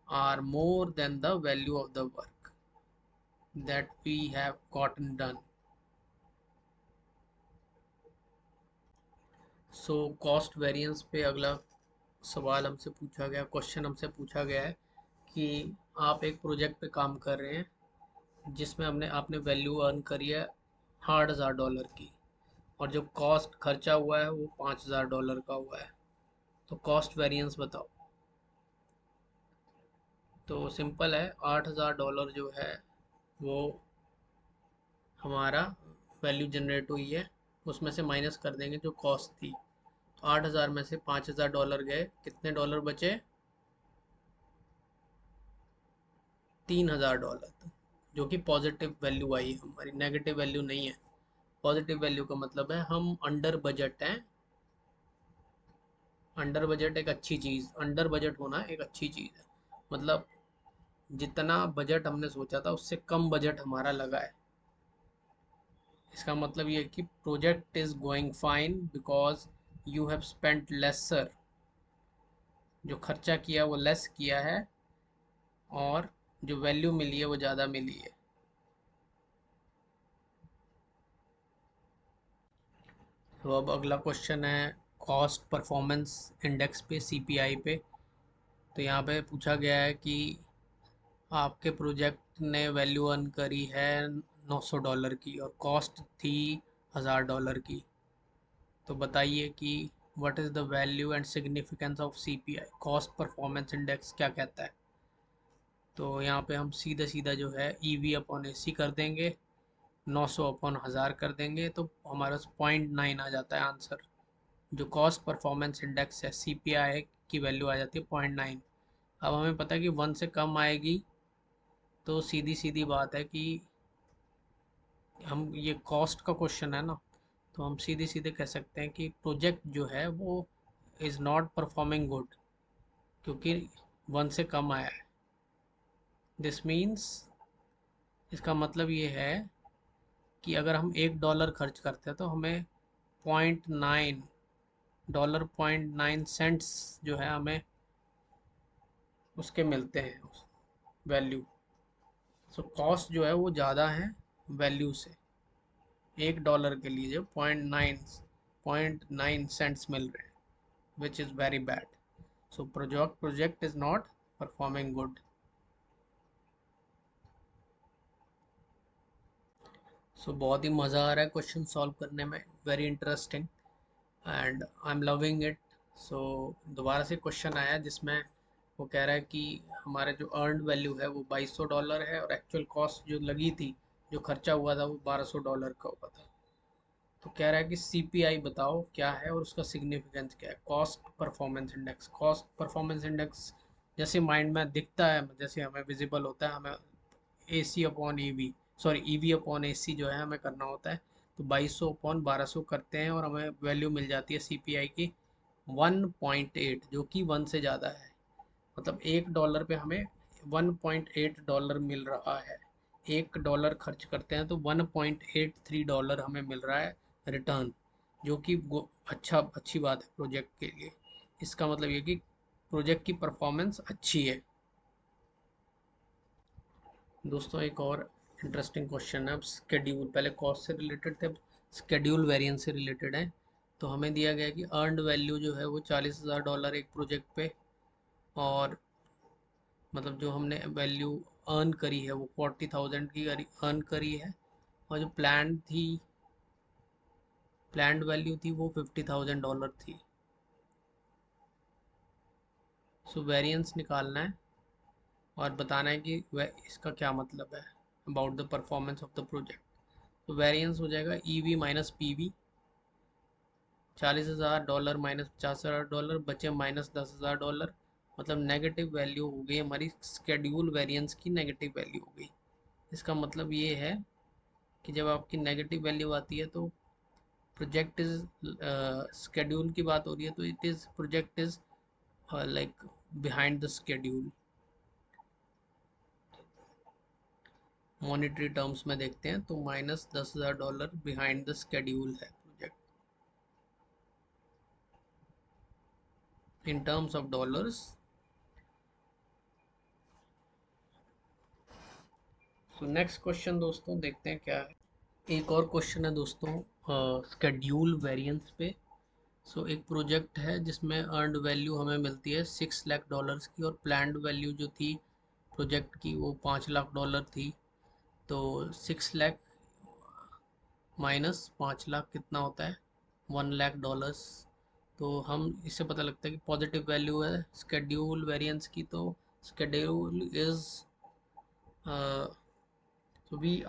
are more than the value of the work that we have gotten done. So cost variance पे अगला सवाल हमसे पूछा गया, क्वेश्चन हमसे पूछा गया है कि आप एक प्रोजेक्ट पे काम कर रहे हैं जिसमें हमने आपने वैल्यू अर्न करी है $8,000 की, और जो कॉस्ट खर्चा हुआ है वो $5,000 का हुआ है, तो कॉस्ट वेरिएंस बताओ। तो सिंपल है, $8,000 जो है वो हमारा वैल्यू जनरेट हुई है, उसमें से माइनस कर देंगे जो कॉस्ट थी। तो 8,000 में से $5,000 गए, कितने डॉलर बचे? $3,000, जो कि पॉजिटिव वैल्यू आई है हमारी, नेगेटिव वैल्यू नहीं है। पॉजिटिव वैल्यू का मतलब है हम अंडर बजट हैं। अंडर बजट एक अच्छी चीज़, अंडर बजट होना एक अच्छी चीज़ है, मतलब जितना बजट हमने सोचा था उससे कम बजट हमारा लगा है। इसका मतलब ये है कि project is going fine because you have spent lesser, जो खर्चा किया वो लेस किया है, और जो वैल्यू मिली है वो ज़्यादा मिली है। तो अब अगला क्वेश्चन है कॉस्ट परफॉर्मेंस इंडेक्स पे, सीपीआई पे। तो यहाँ पे पूछा गया है कि आपके प्रोजेक्ट ने वैल्यू अर्न करी है $900 की और कॉस्ट थी $1,000 की। तो बताइए कि what is the value and significance of CPI, cost performance index क्या कहता है। तो यहाँ पे हम सीधा सीधा जो है ईवी अपॉन एसी कर देंगे, 900 अपॉन 1000 कर देंगे, तो हमारा 0.9 आ जाता है आंसर। जो कॉस्ट परफॉर्मेंस इंडेक्स है सीपीआई की वैल्यू आ जाती है 0.9। अब हमें पता है कि 1 से कम आएगी, तो सीधी सीधी बात है कि हम, ये कॉस्ट का क्वेश्चन है ना, तो हम सीधे सीधे कह सकते हैं कि प्रोजेक्ट जो है वो इज़ नॉट परफॉर्मिंग गुड, क्योंकि 1 से कम आया है। दिस मीन्स, इसका मतलब ये है कि अगर हम $1 खर्च करते हैं तो हमें 0.9 जो है हमें उसके मिलते हैं उस वैल्यू। सो कॉस्ट जो है वो ज़्यादा है वैल्यू से। $1 के लिए जो 0.9 मिल रहे हैं, which is very bad. So project is not performing good. So बहुत ही मज़ा आ रहा है क्वेश्चन सॉल्व करने में, very interesting and I am loving it. So दोबारा से क्वेश्चन आया जिसमें वो कह रहा है कि हमारे जो अर्नड वैल्यू है वो $2,200 है, और एक्चुअल कॉस्ट जो लगी थी, जो खर्चा हुआ था, वो $1,200 का हुआ था। तो कह रहा है कि सीपीआई बताओ क्या है और उसका सिग्निफिकेंस क्या है, cost performance index. Cost performance index जैसे माइंड में दिखता है, जैसे हमें विजिबल होता है, हमें A C upon E V, sorry E V upon A C जो है हमें करना होता है। तो 2200 अपॉन 1200 करते हैं और हमें वैल्यू मिल जाती है सी पी आई की 1.8, जो कि 1 से ज़्यादा है। मतलब $1 पे हमें $1.8 मिल रहा है। $1 खर्च करते हैं तो $1.83 हमें मिल रहा है रिटर्न, जो कि अच्छी बात है प्रोजेक्ट के लिए। इसका मतलब ये कि प्रोजेक्ट की परफॉर्मेंस अच्छी है। दोस्तों एक और इंटरेस्टिंग क्वेश्चन है, अब स्केड्यूल, पहले कॉस्ट से रिलेटेड थे, अब स्केड्यूल वेरिएंस से रिलेटेड है। तो हमें दिया गया है कि अर्नड वैल्यू जो है वो $40,000 एक प्रोजेक्ट पे, और मतलब जो हमने वैल्यू अर्न करी है वो 40,000 की अर्न करी है, और जो प्लान्ड वैल्यू थी वो $50,000 थी। सो वेरिएंस निकालना है और बताना है कि वह इसका क्या मतलब है about the performance of the project. तो वेरिएंस हो जाएगा E V minus P V, $40,000 minus $50,000 बचे -10,000। मतलब नेगेटिव वैल्यू हो गई हमारी, स्केड्यूल वेरिएंस की नेगेटिव वैल्यू हो गई। इसका मतलब ये है कि जब आपकी नेगेटिव वैल्यू आती है तो प्रोजेक्ट इज, स्केड्यूल की बात हो रही है तो it is, project is like behind the schedule. Monetary terms में देखते हैं तो -10,000 बिहाइंड द स्केड्यूल है project in terms of dollars. So next question दोस्तों देखते हैं क्या है। एक और क्वेश्चन है दोस्तों स्केड्यूल वेरिएंस पे। सो एक प्रोजेक्ट है जिसमें अर्नड वैल्यू हमें मिलती है $6 लाख की, और प्लान्ड वैल्यू जो थी प्रोजेक्ट की वो $5 लाख थी। तो 6 लाख माइनस 5 लाख कितना होता है, $1 लाख। तो हम इससे पता लगता है कि पॉजिटिव वैल्यू है स्केड्यूल वेरिएंस की। तो schedule is we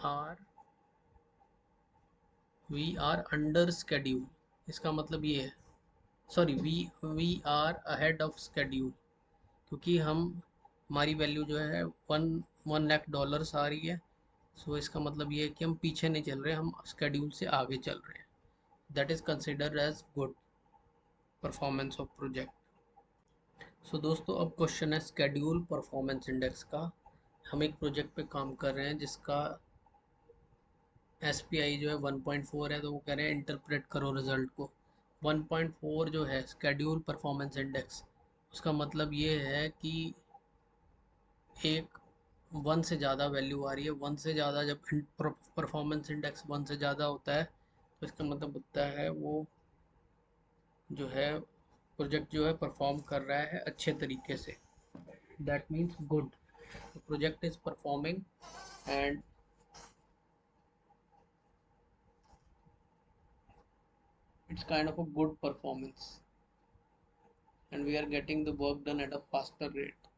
are under schedule. इसका मतलब ये है, sorry, we are ahead of schedule, क्योंकि हम हमारी वैल्यू जो है $1 लाख आ रही है। सो इसका मतलब ये है कि हम पीछे नहीं चल रहे, हम स्केड्यूल से आगे चल रहे हैं। That is considered as good performance of project. So दोस्तों अब क्वेश्चन है स्केड्यूल परफॉर्मेंस इंडेक्स का। हम एक प्रोजेक्ट पे काम कर रहे हैं जिसका SPI जो है 1.4 है, तो वो कह रहे हैं इंटरप्रेट करो रिजल्ट को। 1.4 जो है स्केड्यूल परफॉर्मेंस इंडेक्स, उसका मतलब ये है कि एक 1 से ज़्यादा वैल्यू आ रही है। 1 से ज़्यादा जब परफॉर्मेंस इंडेक्स 1 से ज़्यादा होता है तो इसका मतलब होता है वो जो है प्रोजेक्ट जो है परफॉर्म कर रहा है अच्छे तरीके से। That means good, project is performing and it's kind of a good performance, and we are getting the work done at a faster rate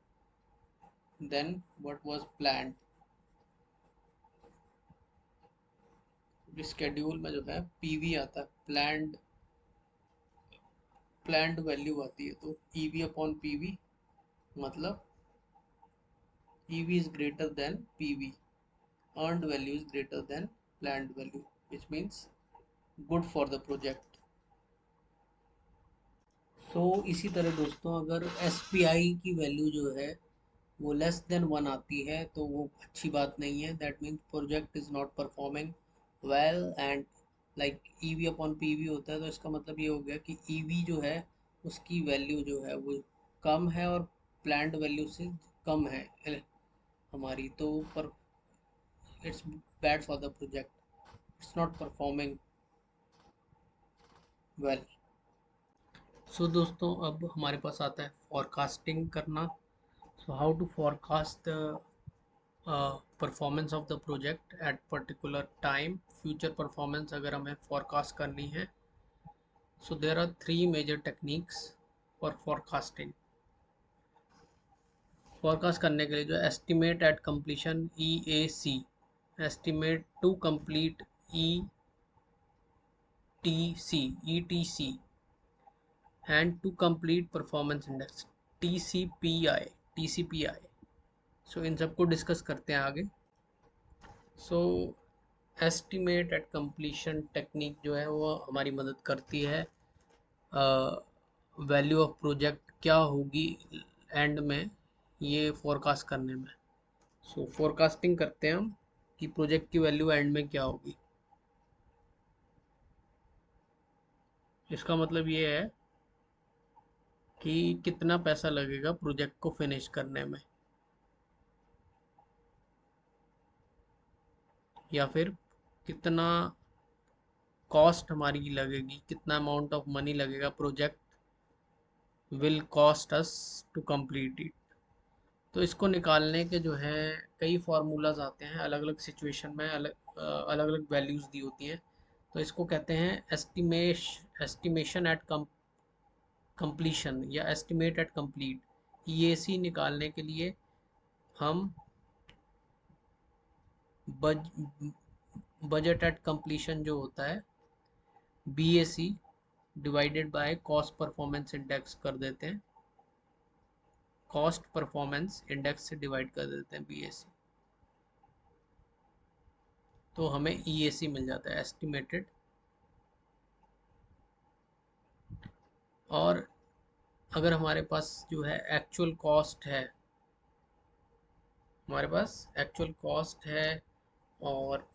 than what was planned। Schedule में जो है पीवी आता है, प्लान्ड वैल्यू आती है, तो EV upon PV मतलब EV is greater than PV, earned value is greater than planned value, which means good for the project। सो इसी तरह दोस्तों अगर SPI की वैल्यू जो है वो लेस देन 1 आती है तो वो अच्छी बात नहीं है। That means project is not performing well. And like EV upon PV होता है, तो इसका मतलब ये हो गया कि ईवी जो है उसकी वैल्यू जो है वो कम है और प्लान्ड वैल्यू से कम है हमारी, तो पर it's bad for the project, it's not performing well. So दोस्तों अब हमारे पास आता है फॉरकास्टिंग करना। So how to forecast performance of the project at particular time. Future performance अगर हमें फॉरकास्ट करनी है, so there are 3 major techniques for forecasting. Forecast करने के लिए जो estimate at completion EAC, estimate to complete ETC and to complete performance index TCPI। So इन सबको डिस्कस करते हैं आगे। So estimate at completion technique जो है वो हमारी मदद करती है वैल्यू ऑफ प्रोजेक्ट क्या होगी एंड में ये फोरकास्ट करने में। सो फोरकास्टिंग करते हैं हम कि प्रोजेक्ट की वैल्यू एंड में क्या होगी। इसका मतलब ये है कि कितना पैसा लगेगा प्रोजेक्ट को फिनिश करने में, या फिर कितना कॉस्ट हमारी लगेगी, कितना अमाउंट ऑफ मनी लगेगा project will cost us to complete it. तो इसको निकालने के जो है कई फार्मूलाज आते हैं, अलग अलग सिचुएशन में अलग अलग वैल्यूज़ दी होती हैं। तो इसको कहते हैं एस्टिमेशन एट कंप्लीशन या एस्टिमेट एट कंप्लीट। EAC निकालने के लिए हम बजट एट कंप्लीशन जो होता है BAC divided by cost performance index कर देते हैं, कॉस्ट परफॉर्मेंस इंडेक्स से डिवाइड कर देते हैं BAC, तो हमें EAC मिल जाता है एस्टिमेटेड। और अगर हमारे पास जो है एक्चुअल कॉस्ट है, हमारे पास एक्चुअल कॉस्ट है और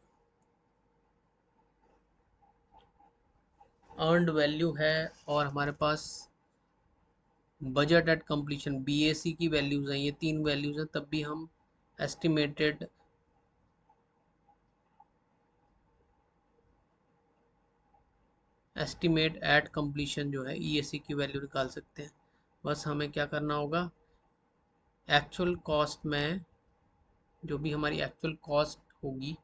अर्नड वैल्यू है, और हमारे पास बजट एट कंप्लीशन बीएसी की वैल्यूज़ हैं, ये तीन वैल्यूज़ हैं, तब भी हम एस्टिमेटेड एस्टिमेट एट कंप्लीशन जो है ईएसी की वैल्यू निकाल सकते हैं। बस हमें क्या करना होगा, एक्चुअल कॉस्ट में जो भी हमारी एक्चुअल कॉस्ट होगी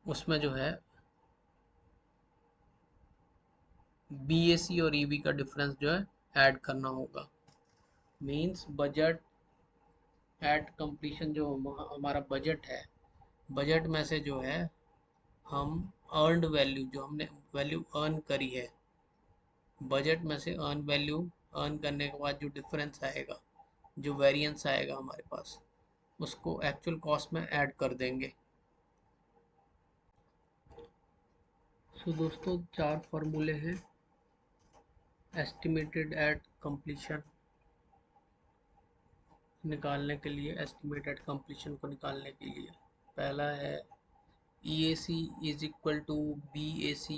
उसमें जो है बीएसी और ईवी का डिफरेंस जो है ऐड करना होगा। मींस बजट एट कंप्लीशन जो हमारा बजट है, बजट में से जो है हम अर्नड वैल्यू, जो हमने वैल्यू अर्न करी है, बजट में से अर्न वैल्यू अर्न करने के बाद जो डिफरेंस आएगा, जो वेरिएंस आएगा हमारे पास, उसको एक्चुअल कॉस्ट में ऐड कर देंगे। सो दोस्तों, चार फार्मूले हैं एस्टिमेटेड एट कंप्लीशन निकालने के लिए, एस्टिमेटेड कंप्लीशन को निकालने के लिए। पहला है EAC is equal to BAC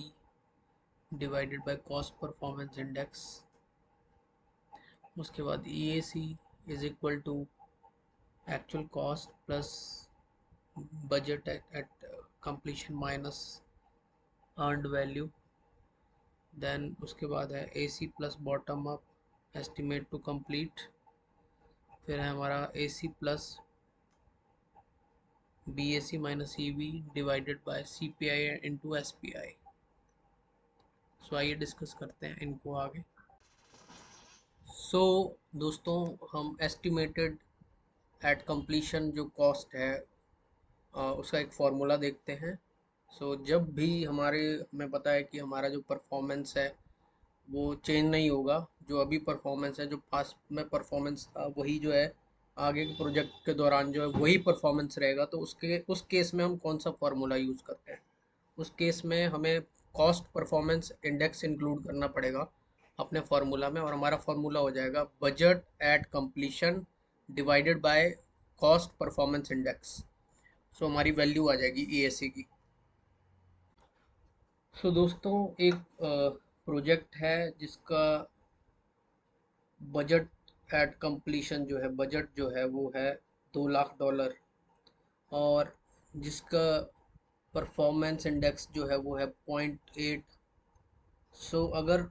divided by cost performance index. उसके बाद EAC is equal to actual cost plus budget at completion minus earned value. Then उसके बाद है AC plus bottom up estimate to complete. फिर है हमारा AC plus BAC minus EV divided by CPI into SPI। So आइए discuss करते हैं इनको आगे। सो दोस्तों, हम एस्टिमेटेड एट कंप्लीशन जो कॉस्ट है उसका एक फार्मूला देखते हैं। सो जब भी हमें पता है कि हमारा जो परफॉर्मेंस है वो चेंज नहीं होगा, जो अभी परफॉर्मेंस है, जो पास्ट में परफॉर्मेंस था वही जो है आगे के प्रोजेक्ट के दौरान जो है वही परफॉर्मेंस रहेगा, तो उस केस में हम कौन सा फार्मूला यूज़ करते हैं? उस केस में हमें कॉस्ट परफॉर्मेंस इंडेक्स इंक्लूड करना पड़ेगा अपने फार्मूला में, और हमारा फार्मूला हो जाएगा budget at completion divided by cost performance index. So हमारी वैल्यू आ जाएगी EAC की। सो दोस्तों, एक प्रोजेक्ट है जिसका बजट एट कंप्लीशन जो है, बजट जो है वो है $2 लाख, और जिसका परफॉर्मेंस इंडेक्स जो है वो है 0.8। सो अगर,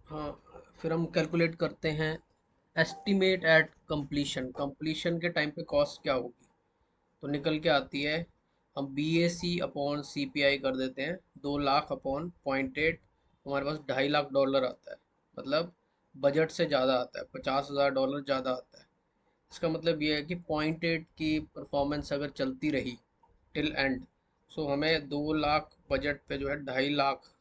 हाँ, फिर हम कैलकुलेट करते हैं एस्टिमेट एट कंप्लीशन, कंप्लीशन के टाइम पे कॉस्ट क्या होगी, तो निकल के आती है, हम BAC अपॉन CPI कर देते हैं, 2 लाख अपॉन 0.8, हमारे पास $2.5 लाख आता है। मतलब बजट से ज़्यादा आता है, $50,000 ज़्यादा आता है। इसका मतलब ये है कि 0.8 की परफॉर्मेंस अगर चलती रही टिल एंड, सो हमें 2 लाख बजट पे जो है 2.5 लाख,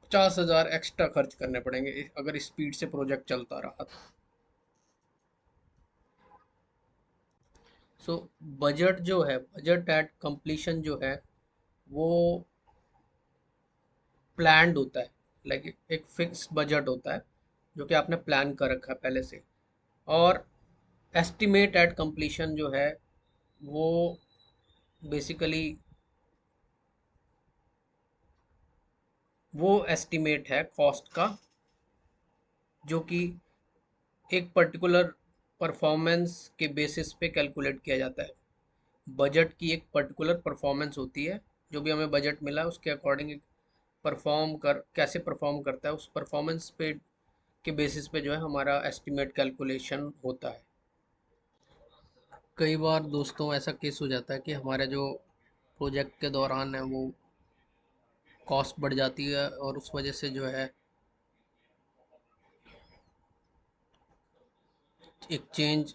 50,000 एक्स्ट्रा खर्च करने पड़ेंगे अगर स्पीड से प्रोजेक्ट चलता रहा तो। सो बजट जो है, बजट एट कंप्लीशन जो है वो प्लान्ड होता है, लाइक एक फिक्स बजट होता है जो कि आपने प्लान कर रखा है पहले से। और एस्टिमेट एट कंप्लीशन जो है वो बेसिकली वो एस्टिमेट है कॉस्ट का जो कि एक पर्टिकुलर परफॉर्मेंस के बेसिस पे कैलकुलेट किया जाता है। बजट की एक पर्टिकुलर परफॉर्मेंस होती है, जो भी हमें बजट मिला है उसके अकॉर्डिंग कैसे परफॉर्म करता है, उस परफॉर्मेंस पे के बेसिस पे जो है हमारा एस्टिमेट कैलकुलेशन होता है। कई बार दोस्तों ऐसा केस हो जाता है कि हमारे जो प्रोजेक्ट के दौरान है वो कॉस्ट बढ़ जाती है, और उस वजह से जो है एक चेंज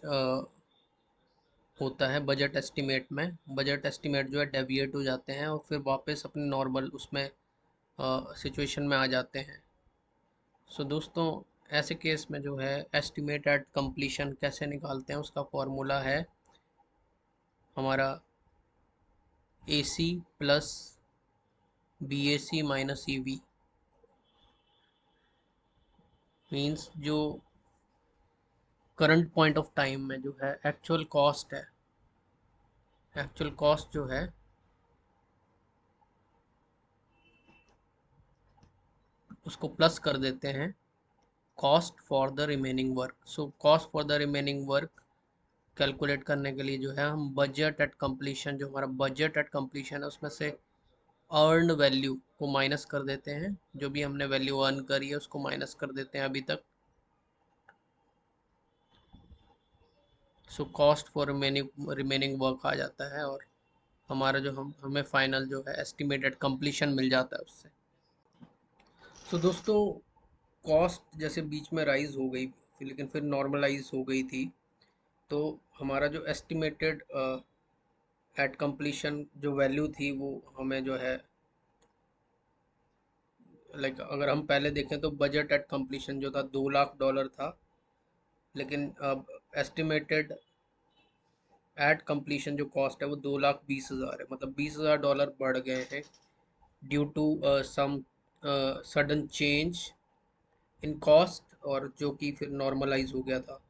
होता है बजट एस्टिमेट में। बजट एस्टिमेट जो है डेविएट हो जाते हैं और फिर वापस अपने नॉर्मल उसमें सिचुएशन में आ जाते हैं। सो दोस्तों, ऐसे केस में जो है एस्टिमेट एट कंप्लीशन कैसे निकालते हैं, उसका फॉर्मूला है हमारा AC plus BAC minus EV। Means जो करंट पॉइंट ऑफ टाइम में जो है एक्चुअल कॉस्ट है एक्चुअल कॉस्ट जो है उसको प्लस कर देते हैं cost for the remaining work. So cost for the remaining work calculate करने के लिए जो है हम बजट एट कंप्लीशन, जो हमारा बजट एट कंप्लीशन है उसमें से अर्नड वैल्यू को माइनस कर देते हैं। जो भी हमने वैल्यू अर्न करी है उसको माइनस कर देते हैं अभी तक। So cost for remaining work आ जाता है और हमारा जो हमें फाइनल जो है एस्टिमेटेड कंप्लीशन मिल जाता है उससे। सो दोस्तों, कॉस्ट जैसे बीच में राइज हो गई लेकिन फिर नॉर्मलाइज हो गई थी, तो हमारा जो एस्टिमेटेड एट कंप्लीशन जो वैल्यू थी वो हमें जो है लाइक अगर हम पहले देखें तो बजट एट कंप्लीशन जो था $2 लाख था, लेकिन अब एस्टिमेटेड एट कंप्लीशन जो कॉस्ट है वो 2,20,000 है, मतलब $20,000 बढ़ गए हैं due to some sudden change in cost, और जो कि फिर नॉर्मलाइज हो गया था।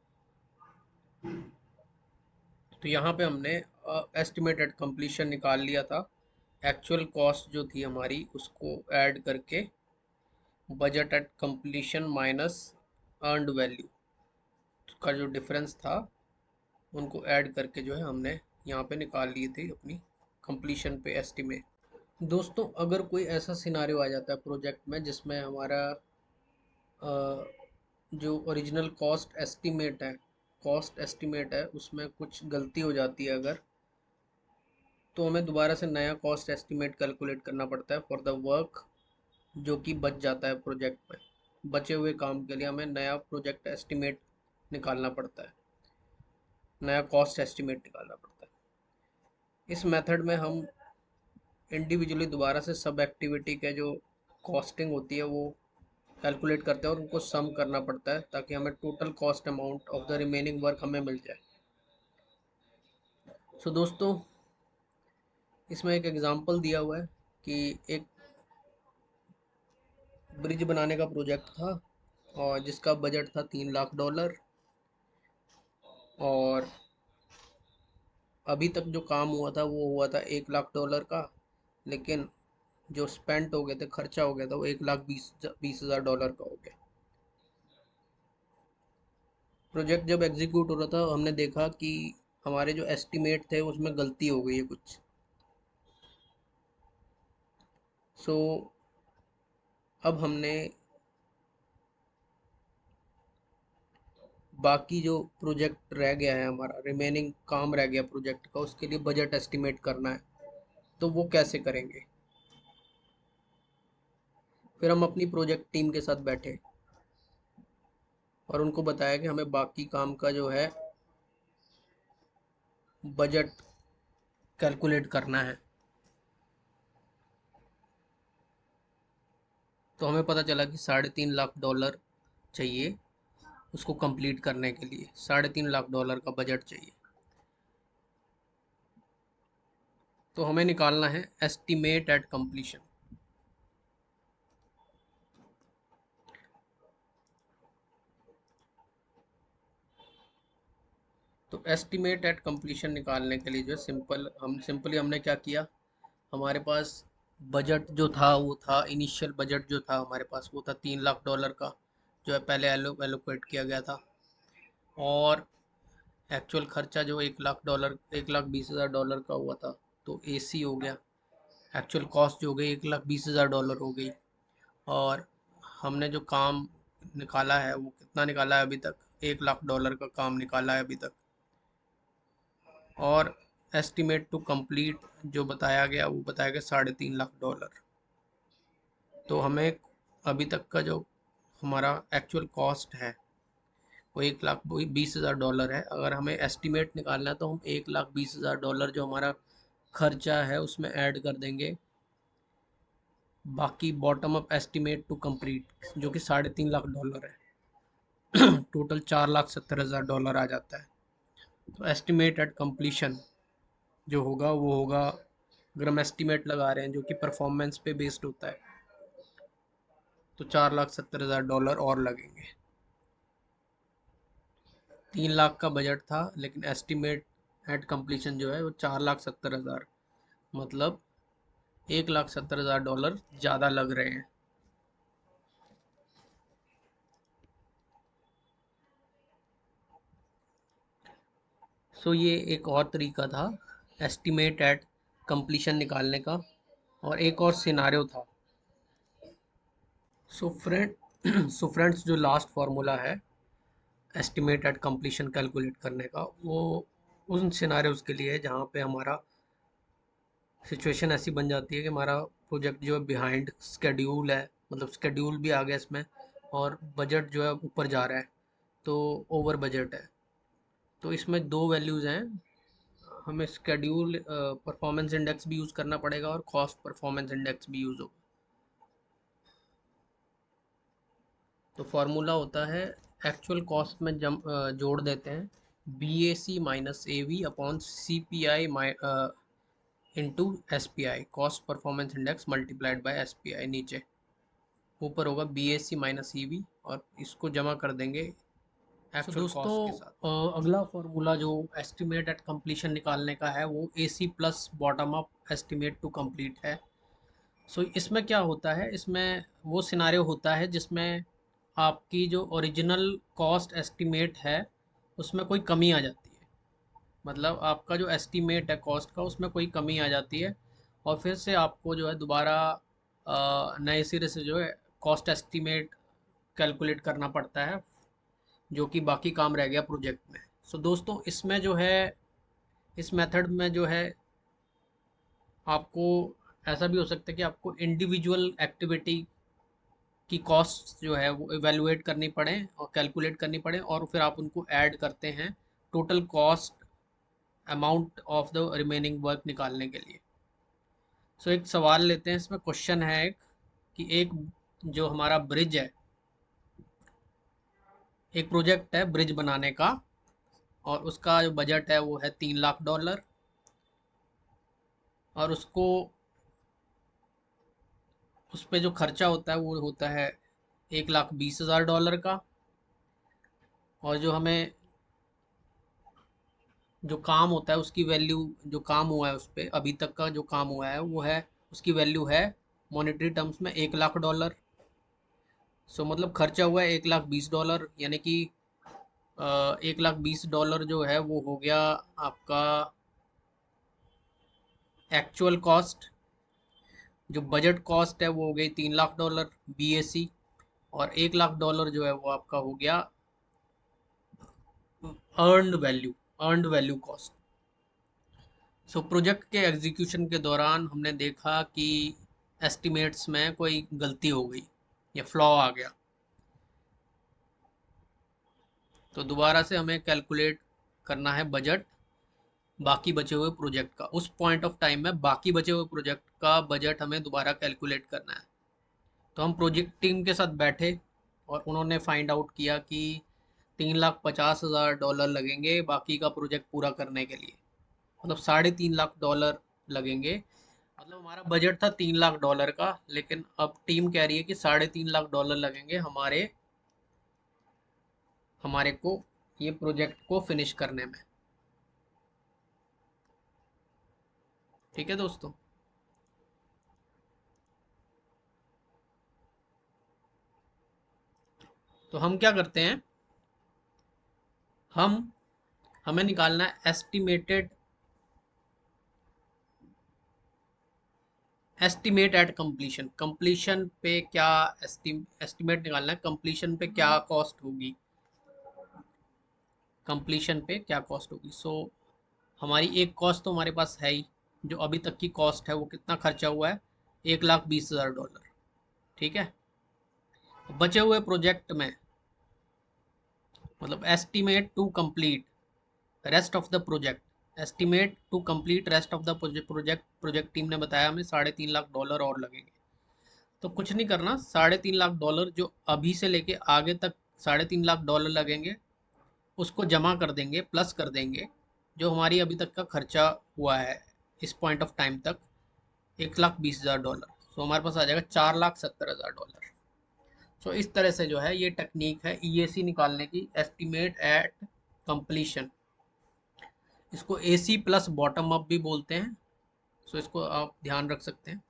तो यहाँ पे हमने एस्टिमेटेड कंप्लीशन निकाल लिया था, एक्चुअल कॉस्ट जो थी हमारी उसको ऐड करके budget at completion minus earned value का जो डिफरेंस था उनको ऐड करके जो है हमने यहाँ पे निकाल लिए थे अपनी कंप्लीशन पे एस्टिमेट। दोस्तों, अगर कोई ऐसा सिनारियो आ जाता है प्रोजेक्ट में जिसमें हमारा जो ओरिजिनल कॉस्ट एस्टिमेट है उसमें कुछ गलती हो जाती है अगर, तो हमें दोबारा से नया कॉस्ट एस्टिमेट कैलकुलेट करना पड़ता है फॉर द वर्क जो कि बच जाता है प्रोजेक्ट में। बचे हुए काम के लिए हमें नया प्रोजेक्ट एस्टिमेट निकालना पड़ता है, नया कॉस्ट एस्टिमेट निकालना पड़ता है। इस मेथड में हम इंडिविजुअली दोबारा से सब एक्टिविटी के जो कॉस्टिंग होती है वो कैलकुलेट करते हैं और उनको सम करना पड़ता है ताकि हमें total cost amount of the remaining work हमें मिल जाए। सो दोस्तों, इसमें एक एग्जांपल दिया हुआ है कि एक ब्रिज बनाने का प्रोजेक्ट था और जिसका बजट था $3 लाख, और अभी तक जो काम हुआ था वो हुआ था $1 लाख का, लेकिन जो स्पेंट हो गए थे, खर्चा हो गया था, वो 1,20,000 का हो गया। प्रोजेक्ट जब एग्जीक्यूट हो रहा था हमने देखा कि हमारे जो एस्टिमेट थे उसमें गलती हो गई है कुछ। सो अब हमने बाकी जो प्रोजेक्ट रह गया है, हमारा रिमेनिंग काम रह गया प्रोजेक्ट का, उसके लिए बजट एस्टिमेट करना है। तो वो कैसे करेंगे? फिर हम अपनी प्रोजेक्ट टीम के साथ बैठे और उनको बताया कि हमें बाकी काम का जो है बजट कैलकुलेट करना है। तो हमें पता चला कि $3.5 लाख चाहिए उसको कंप्लीट करने के लिए, $3.5 लाख का बजट चाहिए। तो हमें निकालना है एस्टिमेट एट कंप्लीशन। तो एस्टिमेट एट कंप्लीशन निकालने के लिए जो सिंपली हमने क्या किया, हमारे पास बजट जो था वो था, इनिशियल बजट जो था हमारे पास वो था $3 लाख का, जो है पहले एलोकेट किया गया था। और एक्चुअल खर्चा जो $1,20,000 का हुआ था, तो AC हो गया। एक्चुअल कॉस्ट जो हो गई $1,20,000 हो गई। और हमने जो काम निकाला है वो कितना निकाला है अभी तक, $1 लाख का काम निकाला है अभी तक। और एस्टिमेट टू कंप्लीट जो बताया गया वो बताया गया $3.5 लाख। तो हमें अभी तक का जो हमारा एक्चुअल कॉस्ट है वो $1,20,000 है। अगर हमें एस्टिमेट निकालना है तो हम $1,20,000 जो हमारा खर्चा है उसमें ऐड कर देंगे बाकी bottom up estimate to complete जो कि $3.5 लाख है। टोटल $4,70,000 आ जाता है। तो एस्टिमेट एट कंप्लीशन जो होगा वो होगा, अगर हम एस्टिमेट लगा रहे हैं जो कि परफॉर्मेंस पे बेस्ड होता है, तो $4,70,000 और लगेंगे। 3 लाख का बजट था लेकिन एस्टिमेट एट कंप्लीशन जो है वो 4,70,000, मतलब 1,70,000 डॉलर ज़्यादा लग रहे हैं। सो ये एक और तरीका था एस्टिमेट एट कंप्लीशन निकालने का, और एक और सिनारियो था। सो फ्रेंड्स जो लास्ट फार्मूला है एस्टिमेट एट कंप्लीशन कैलकुलेट करने का, वो उन सिनारियोज के लिए है जहाँ पे हमारा सिचुएशन ऐसी बन जाती है कि हमारा प्रोजेक्ट जो है बिहाइंड स्केड्यूल है, मतलब स्केड्यूल भी आ गया इसमें, और बजट जो है ऊपर जा रहा है, तो ओवर बजट है। तो इसमें दो वैल्यूज़ हैं, हमें स्केड्यूल परफॉर्मेंस इंडेक्स भी यूज़ करना पड़ेगा और कॉस्ट परफॉर्मेंस इंडेक्स भी यूज़ होगा। तो फार्मूला होता है, एक्चुअल कॉस्ट में जोड़ देते हैं B A C minus E V upon C P I into S P I, cost performance index multiplied by S P I. नीचे ऊपर होगा B A C minus E V, और इसको जमा कर देंगे एक्चुअल कॉस्ट के साथ। अगला फार्मूला जो एस्टिमेट एट कंप्लीशन निकालने का है वो A C plus bottom up estimate to complete है। सो इसमें क्या होता है, इसमें वो सिनारियो होता है जिसमें आपकी जो ओरिजिनल कॉस्ट एस्टिमेट है उसमें कोई कमी आ जाती है, मतलब आपका जो एस्टिमेट है कॉस्ट का उसमें कोई कमी आ जाती है, और फिर से आपको जो है दोबारा नए सिरे से जो है कॉस्ट एस्टिमेट कैलकुलेट करना पड़ता है, जो कि बाकी काम रह गया प्रोजेक्ट में। सो दोस्तों इसमें जो है, इस मेथड में जो है आपको ऐसा भी हो सकता है कि आपको इंडिविजुअल एक्टिविटी की कॉस्ट जो है वो इवेलुएट करनी पड़े और कैलकुलेट करनी पड़े, और फिर आप उनको ऐड करते हैं total cost amount of the remaining work निकालने के लिए। सो एक सवाल लेते हैं, इसमें क्वेश्चन है एक, कि एक जो हमारा ब्रिज है, एक प्रोजेक्ट है ब्रिज बनाने का, और उसका जो बजट है वो है $3 लाख, और उसको उस पर जो खर्चा होता है वो होता है $1,20,000 का, और जो हमें जो काम होता है उसकी वैल्यू, जो काम हुआ है उस पर अभी तक का जो काम हुआ है वो है, उसकी वैल्यू है मॉनेटरी टर्म्स में $1,00,000। सो मतलब खर्चा हुआ है $1,20,000, यानी कि $1,20,000 जो है वो हो गया आपका एक्चुअल कॉस्ट। जो बजट कॉस्ट है वो हो गई $3,00,000 BAC, और $1,00,000 जो है वो आपका हो गया earned value cost. So project के एग्जीक्यूशन के दौरान हमने देखा कि एस्टिमेट्स में कोई गलती हो गई या फ्लॉ आ गया, तो दोबारा से हमें कैलकुलेट करना है बजट बाकी बचे हुए प्रोजेक्ट का। उस पॉइंट ऑफ टाइम में बाकी बचे हुए प्रोजेक्ट का बजट हमें दोबारा कैलकुलेट करना है। तो हम प्रोजेक्ट टीम के साथ बैठे और उन्होंने फाइंड आउट किया कि $3,50,000 लगेंगे बाकी का प्रोजेक्ट पूरा करने के लिए, मतलब $3.5 लाख लगेंगे। मतलब हमारा बजट था $3 लाख का, लेकिन अब टीम कह रही है कि $3.5 लाख लगेंगे हमारे हमारे को ये प्रोजेक्ट को फिनिश करने में। ठीक है दोस्तों। तो हम क्या करते हैं, हम हमें निकालना है एस्टिमेट एट कंप्लीशन। कंप्लीशन पे क्या एस्टिमेट निकालना है, कंप्लीशन पे क्या कॉस्ट होगी, कंप्लीशन पे क्या कॉस्ट होगी। सो हमारी एक कॉस्ट तो हमारे पास है ही, जो अभी तक की कॉस्ट है वो कितना खर्चा हुआ है, $1,20,000। ठीक है, बचे हुए प्रोजेक्ट में, मतलब estimate to complete rest of the project, estimate to complete rest of the project team ने बताया हमें $3.5 लाख और लगेंगे। तो कुछ नहीं करना, $3.5 लाख जो अभी से लेके आगे तक $3.5 लाख लगेंगे उसको जमा कर देंगे, प्लस कर देंगे जो हमारी अभी तक का खर्चा हुआ है इस पॉइंट ऑफ टाइम तक, $1,20,000। सो हमारे पास आ जाएगा $4,70,000। सो इस तरह से जो है ये टेक्निक है ईएसी निकालने की, एस्टिमेट एट कंप्लीशन। इसको AC प्लस बॉटम अप भी बोलते हैं। सो इसको आप ध्यान रख सकते हैं।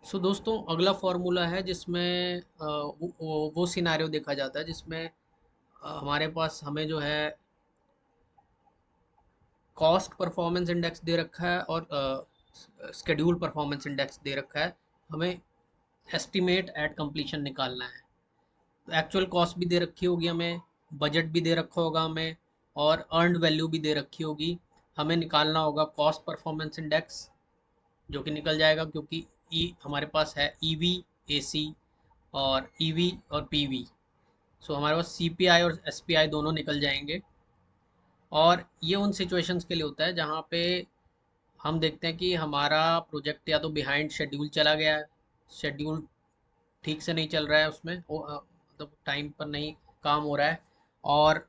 सो दोस्तों, अगला फॉर्मूला है जिसमें वो सिनारियो देखा जाता है जिसमें हमारे पास हमें जो है कॉस्ट परफॉर्मेंस इंडेक्स दे रखा है और स्केड्यूल परफॉर्मेंस इंडेक्स दे रखा है। हमें एस्टिमेट एट कंप्लीशन निकालना है। तो एक्चुअल कॉस्ट भी दे रखी होगी हमें, बजट भी दे रखा होगा हमें, और अर्नड वैल्यू भी दे रखी होगी। हमें निकालना होगा कॉस्ट परफॉर्मेंस इंडेक्स, जो कि निकल जाएगा क्योंकि हमारे पास है ईवी, एसी और ईवी और पीवी। सो हमारे पास सीपीआई और एसपीआई दोनों निकल जाएंगे। और ये उन सिचुएशंस के लिए होता है जहाँ पे हम देखते हैं कि हमारा प्रोजेक्ट या तो बिहाइंड शेड्यूल चला गया है, शेड्यूल ठीक से नहीं चल रहा है, उसमें मतलब टाइम पर नहीं काम हो रहा है, और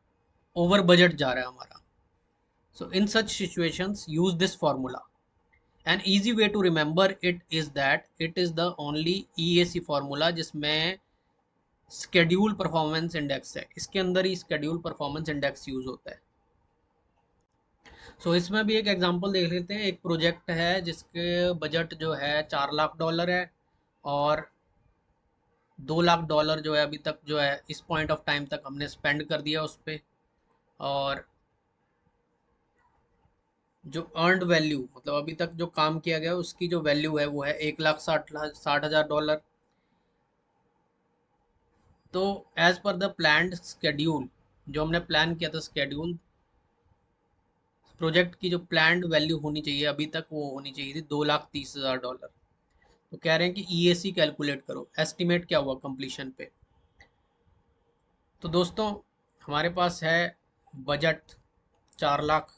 ओवर बजट जा रहा है हमारा। So in such situations use this formula. An easy way to remember it is that it is the only EAC formula जिसमें स्केड्यूल परफॉर्मेंस इंडेक्स है। इसके अंदर ही स्केड्यूल परफॉर्मेंस इंडेक्स यूज होता है। इसमें भी एक एग्जांपल देख लेते हैं। एक प्रोजेक्ट है जिसके बजट जो है $4 लाख है, और $2 लाख जो है अभी तक जो है इस पॉइंट ऑफ टाइम तक हमने स्पेंड कर दिया उस पर। और जो अर्नड वैल्यू, मतलब अभी तक जो काम किया गया उसकी जो वैल्यू है वो है $1,60,000। तो as per the planned schedule, जो हमने प्लान किया था स्केड्यूल, प्रोजेक्ट की जो प्लान्ड वैल्यू होनी चाहिए अभी तक, वो होनी चाहिए थी $2,30,000। तो कह रहे हैं कि EAC कैलकुलेट करो, एस्टिमेट क्या हुआ कंप्लीशन पे। तो दोस्तों, हमारे पास है बजट $4 लाख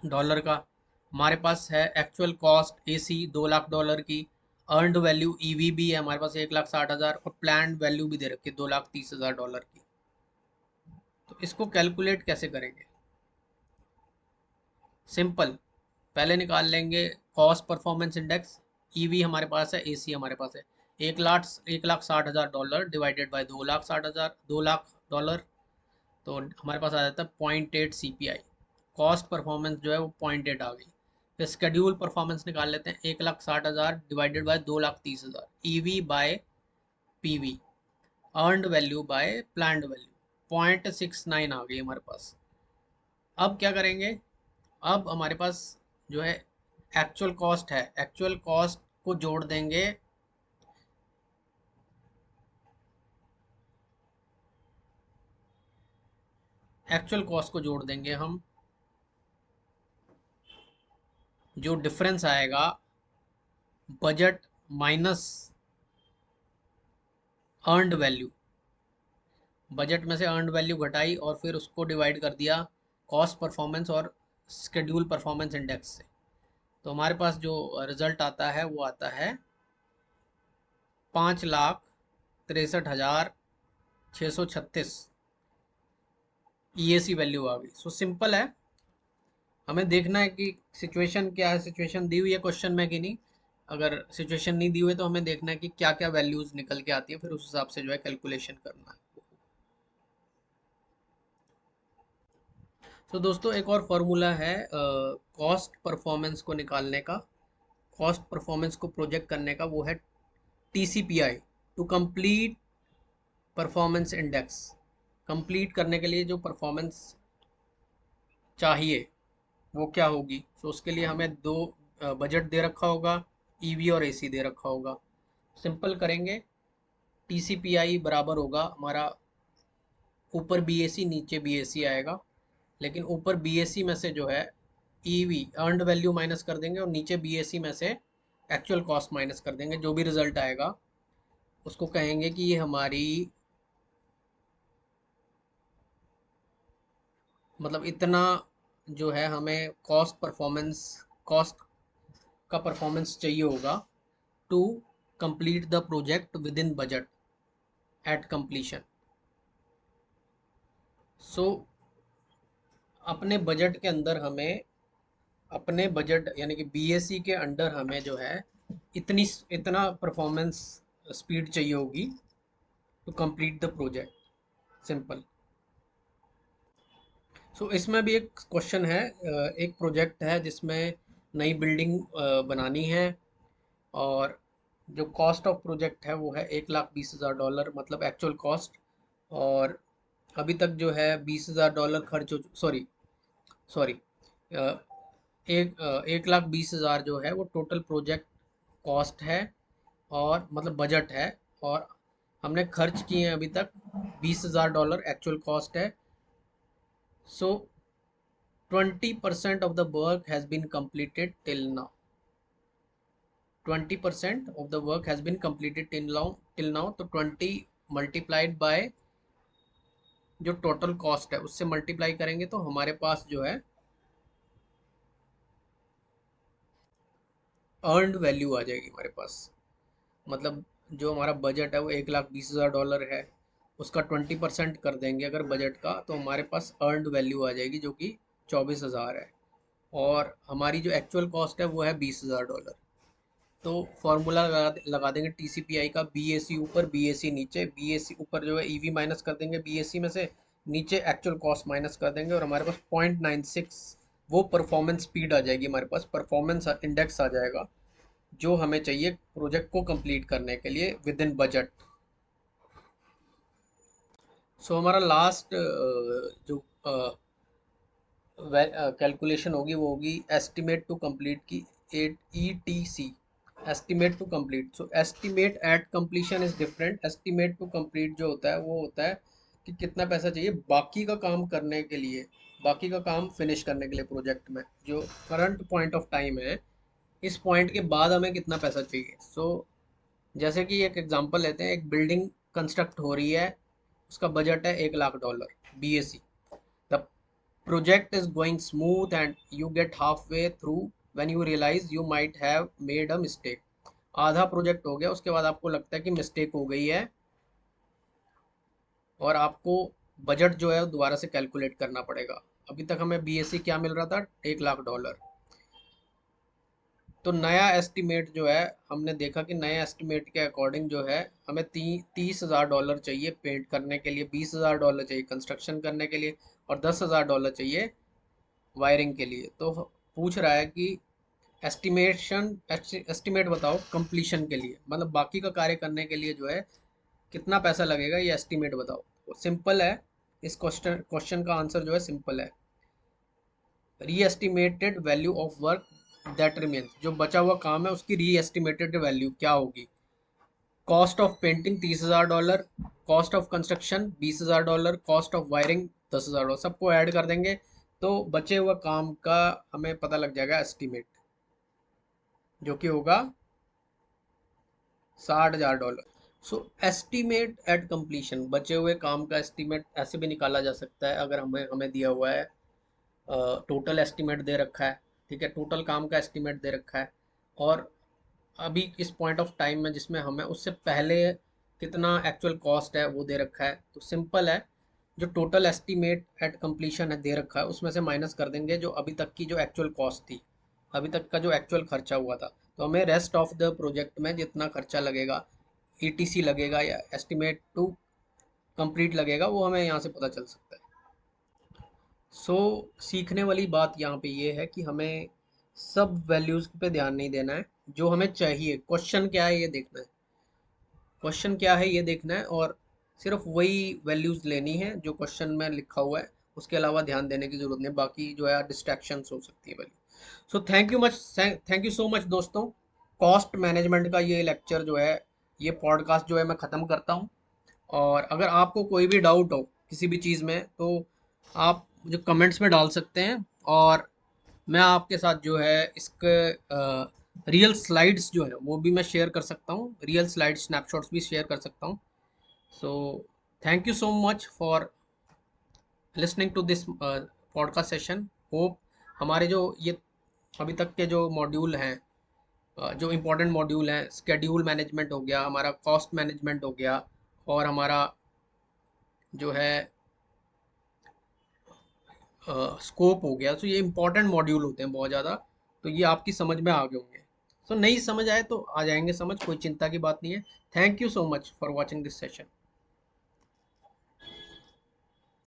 का, हमारे पास है एक्चुअल कॉस्ट AC $2 लाख की, अर्नड वैल्यू EV भी है हमारे पास 1,60,000, और प्लान वैल्यू भी दे रखी है $2,30,000 की। तो इसको कैलकुलेट कैसे करेंगे? सिंपल, पहले निकाल लेंगे कॉस्ट परफॉर्मेंस इंडेक्स। EV हमारे पास है, AC हमारे पास है। 1,60,000 डिवाइडेड बाई 2,60,000, $2 लाख। तो हमारे पास आ जाता है 0.8 CPI। कॉस्ट परफॉर्मेंस जो है वो 0.8 आ गई। फिर स्केड्यूल परफॉर्मेंस निकाल लेते हैं, 1,60,000 divided by 2,30,000, EV by PV, earned value by planned value, 0.69 आ गई हमारे पास। अब क्या करेंगे? अब हमारे पास जो है एक्चुअल कॉस्ट है, एक्चुअल कॉस्ट को जोड़ देंगे एक्चुअल कॉस्ट को जोड़ देंगे हम, जो डिफरेंस आएगा budget minus earned value. Budget में से अर्नड वैल्यू घटाई और फिर उसको डिवाइड कर दिया कॉस्ट परफॉर्मेंस और स्केड्यूल परफॉर्मेंस इंडेक्स से। तो हमारे पास जो रिजल्ट आता है वो आता है 5,63,636 EAC वैल्यू आ गई। सिंपल है, हमें देखना है कि सिचुएशन क्या है, सिचुएशन दी हुई है क्वेश्चन में कि नहीं। अगर सिचुएशन नहीं दी हुई है तो हमें देखना है कि क्या क्या वैल्यूज निकल के आती है, फिर उस हिसाब से जो है कैलकुलेशन करना है। दोस्तों, एक और फॉर्मूला है कॉस्ट परफॉर्मेंस को निकालने का, कॉस्ट परफॉर्मेंस को प्रोजेक्ट करने का, वो है TCPI, to complete performance index. Complete करने के लिए जो परफॉर्मेंस चाहिए वो क्या होगी? उसके लिए हमें दो बजट दे रखा होगा, EV और AC दे रखा होगा। सिंपल करेंगे, TCPI बराबर होगा हमारा, ऊपर BAC नीचे BAC आएगा, लेकिन ऊपर BAC में से जो है EV अर्नड वैल्यू माइनस कर देंगे, और नीचे BAC में से एक्चुअल कॉस्ट माइनस कर देंगे। जो भी रिजल्ट आएगा उसको कहेंगे कि ये हमारी, मतलब इतना जो है हमें कॉस्ट का परफॉर्मेंस चाहिए होगा to complete the project within budget at completion. So अपने बजट के अंदर हमें, अपने बजट यानी कि BAC के अंडर हमें जो है इतना परफॉर्मेंस स्पीड चाहिए होगी to complete the project. Simple. इसमें भी एक क्वेश्चन है, एक प्रोजेक्ट है जिसमें नई बिल्डिंग बनानी है, और जो कॉस्ट ऑफ प्रोजेक्ट है वो है 1,20,000 डॉलर, मतलब एक्चुअल कॉस्ट। और अभी तक जो है $20,000 खर्च हो, सॉरी सॉरी, एक लाख 20,000 जो है वो टोटल प्रोजेक्ट कॉस्ट है, और मतलब बजट है, और हमने खर्च किए हैं अभी तक $20,000 एक्चुअल कॉस्ट है। So 20% of the work has been completed till now। 20% of the work has been completed till now, तो 20 मल्टीप्लाइड बाय जो टोटल कॉस्ट है उससे मल्टीप्लाई करेंगे तो हमारे पास जो है अर्नड वैल्यू आ जाएगी हमारे पास। मतलब जो हमारा बजट है वो 1,20,000 डॉलर है, उसका 20% कर देंगे अगर बजट का, तो हमारे पास अर्नड वैल्यू आ जाएगी जो कि 24,000 है। और हमारी जो एक्चुअल कॉस्ट है वो है $20,000। तो फॉर्मूला लगा देंगे TCPI का, BAC ऊपर BAC नीचे, BAC ऊपर जो है EV माइनस कर देंगे BAC में से, नीचे एक्चुअल कॉस्ट माइनस कर देंगे, और हमारे पास 0.96 वो परफॉर्मेंस स्पीड आ जाएगी, हमारे पास परफॉर्मेंस इंडेक्स आ जाएगा जो हमें चाहिए प्रोजेक्ट को कंप्लीट करने के लिए विद इन बजट। हमारा लास्ट जो कैलकुलेशन होगी वो होगी एस्टिमेट टू कंप्लीट की, 8 ETC, estimate to complete. Estimate at completion is different. Estimate to complete जो होता है वो होता है कि कितना पैसा चाहिए बाकी का काम करने के लिए, बाकी का काम फिनिश करने के लिए प्रोजेक्ट में, जो करंट पॉइंट ऑफ टाइम है, इस पॉइंट के बाद हमें कितना पैसा चाहिए। जैसे कि एक एग्जांपल लेते हैं, एक बिल्डिंग कंस्ट्रक्ट हो रही है, उसका बजट है $1,00,000 BAC। The project is going smooth and you get halfway through when you realize you might have made a mistake। आधा प्रोजेक्ट हो गया, उसके बाद आपको लगता है कि मिस्टेक हो गई है, और आपको बजट जो है दोबारा से कैलकुलेट करना पड़ेगा। अभी तक हमें BAC क्या मिल रहा था, $1,00,000। तो नया एस्टिमेट जो है, हमने देखा कि नए एस्टिमेट के अकॉर्डिंग जो है हमें $30,000 चाहिए पेंट करने के लिए, $20,000 चाहिए कंस्ट्रक्शन करने के लिए, और $10,000 चाहिए वायरिंग के लिए। तो पूछ रहा है कि एस्टिमेट बताओ कंप्लीशन के लिए, मतलब बाकी का कार्य करने के लिए जो है कितना पैसा लगेगा, ये एस्टिमेट बताओ। तो सिंपल है, इस क्वेश्चन का आंसर जो है सिंपल है, री estimated value of work that remains. जो बचा हुआ काम है उसकी री एस्टिमेटेड वैल्यू क्या होगी। Cost of painting $30,000, cost of construction $20,000, cost of wiring $10,000, सबको ऐड कर देंगे तो बचे हुए काम का हमें पता लग जाएगा एस्टिमेट, जो कि होगा $60,000। एस्टिमेट एट कंप्लीशन, बचे हुए काम का एस्टिमेट ऐसे भी निकाला जा सकता है, अगर हमें हमें दिया हुआ है टोटल एस्टिमेट दे रखा है, ठीक है, टोटल काम का एस्टिमेट दे रखा है, और अभी इस पॉइंट ऑफ टाइम में जिसमें हमें उससे पहले कितना एक्चुअल कॉस्ट है वो दे रखा है, तो सिंपल है, जो टोटल एस्टिमेट एट कंप्लीशन है दे रखा है उसमें से माइनस कर देंगे जो अभी तक की जो एक्चुअल कॉस्ट थी, अभी तक का जो एक्चुअल खर्चा हुआ था, तो हमें रेस्ट ऑफ द प्रोजेक्ट में जितना खर्चा लगेगा, ETC लगेगा या एस्टिमेट टू कंप्लीट लगेगा, वो हमें यहाँ से पता चल सकता है। सीखने वाली बात यहाँ पे ये है कि हमें सब वैल्यूज़ पे ध्यान नहीं देना है, जो हमें चाहिए क्वेश्चन क्या है ये देखना है, क्वेश्चन क्या है ये देखना है, और सिर्फ वही वैल्यूज़ लेनी है जो क्वेश्चन में लिखा हुआ है, उसके अलावा ध्यान देने की ज़रूरत नहीं, बाकी जो है डिस्ट्रैक्शंस हो सकती है value. Thank you so much दोस्तों। कॉस्ट मैनेजमेंट का ये लेक्चर जो है, ये पॉडकास्ट जो है मैं ख़त्म करता हूँ। और अगर आपको कोई भी डाउट हो किसी भी चीज़ में तो आप मुझे कमेंट्स में डाल सकते हैं, और मैं आपके साथ जो है इसके रियल स्लाइड्स जो है वो भी मैं शेयर कर सकता हूँ, रियल स्लाइड स्नैपशॉट्स भी शेयर कर सकता हूँ। So thank you so much for listening to this podcast session. Hope हमारे जो ये अभी तक के जो मॉड्यूल हैं, जो इम्पोर्टेंट मॉड्यूल हैं, स्केड्यूल मैनेजमेंट हो गया, हमारा कॉस्ट मैनेजमेंट हो गया, और हमारा जो है स्कोप हो गया, ये इंपॉर्टेंट मॉड्यूल होते हैं बहुत ज़्यादा, तो ये आपकी समझ में आ गए होंगे। नहीं समझ आए तो आ जाएंगे समझ, कोई चिंता की बात नहीं है। Thank you so much for watching this session.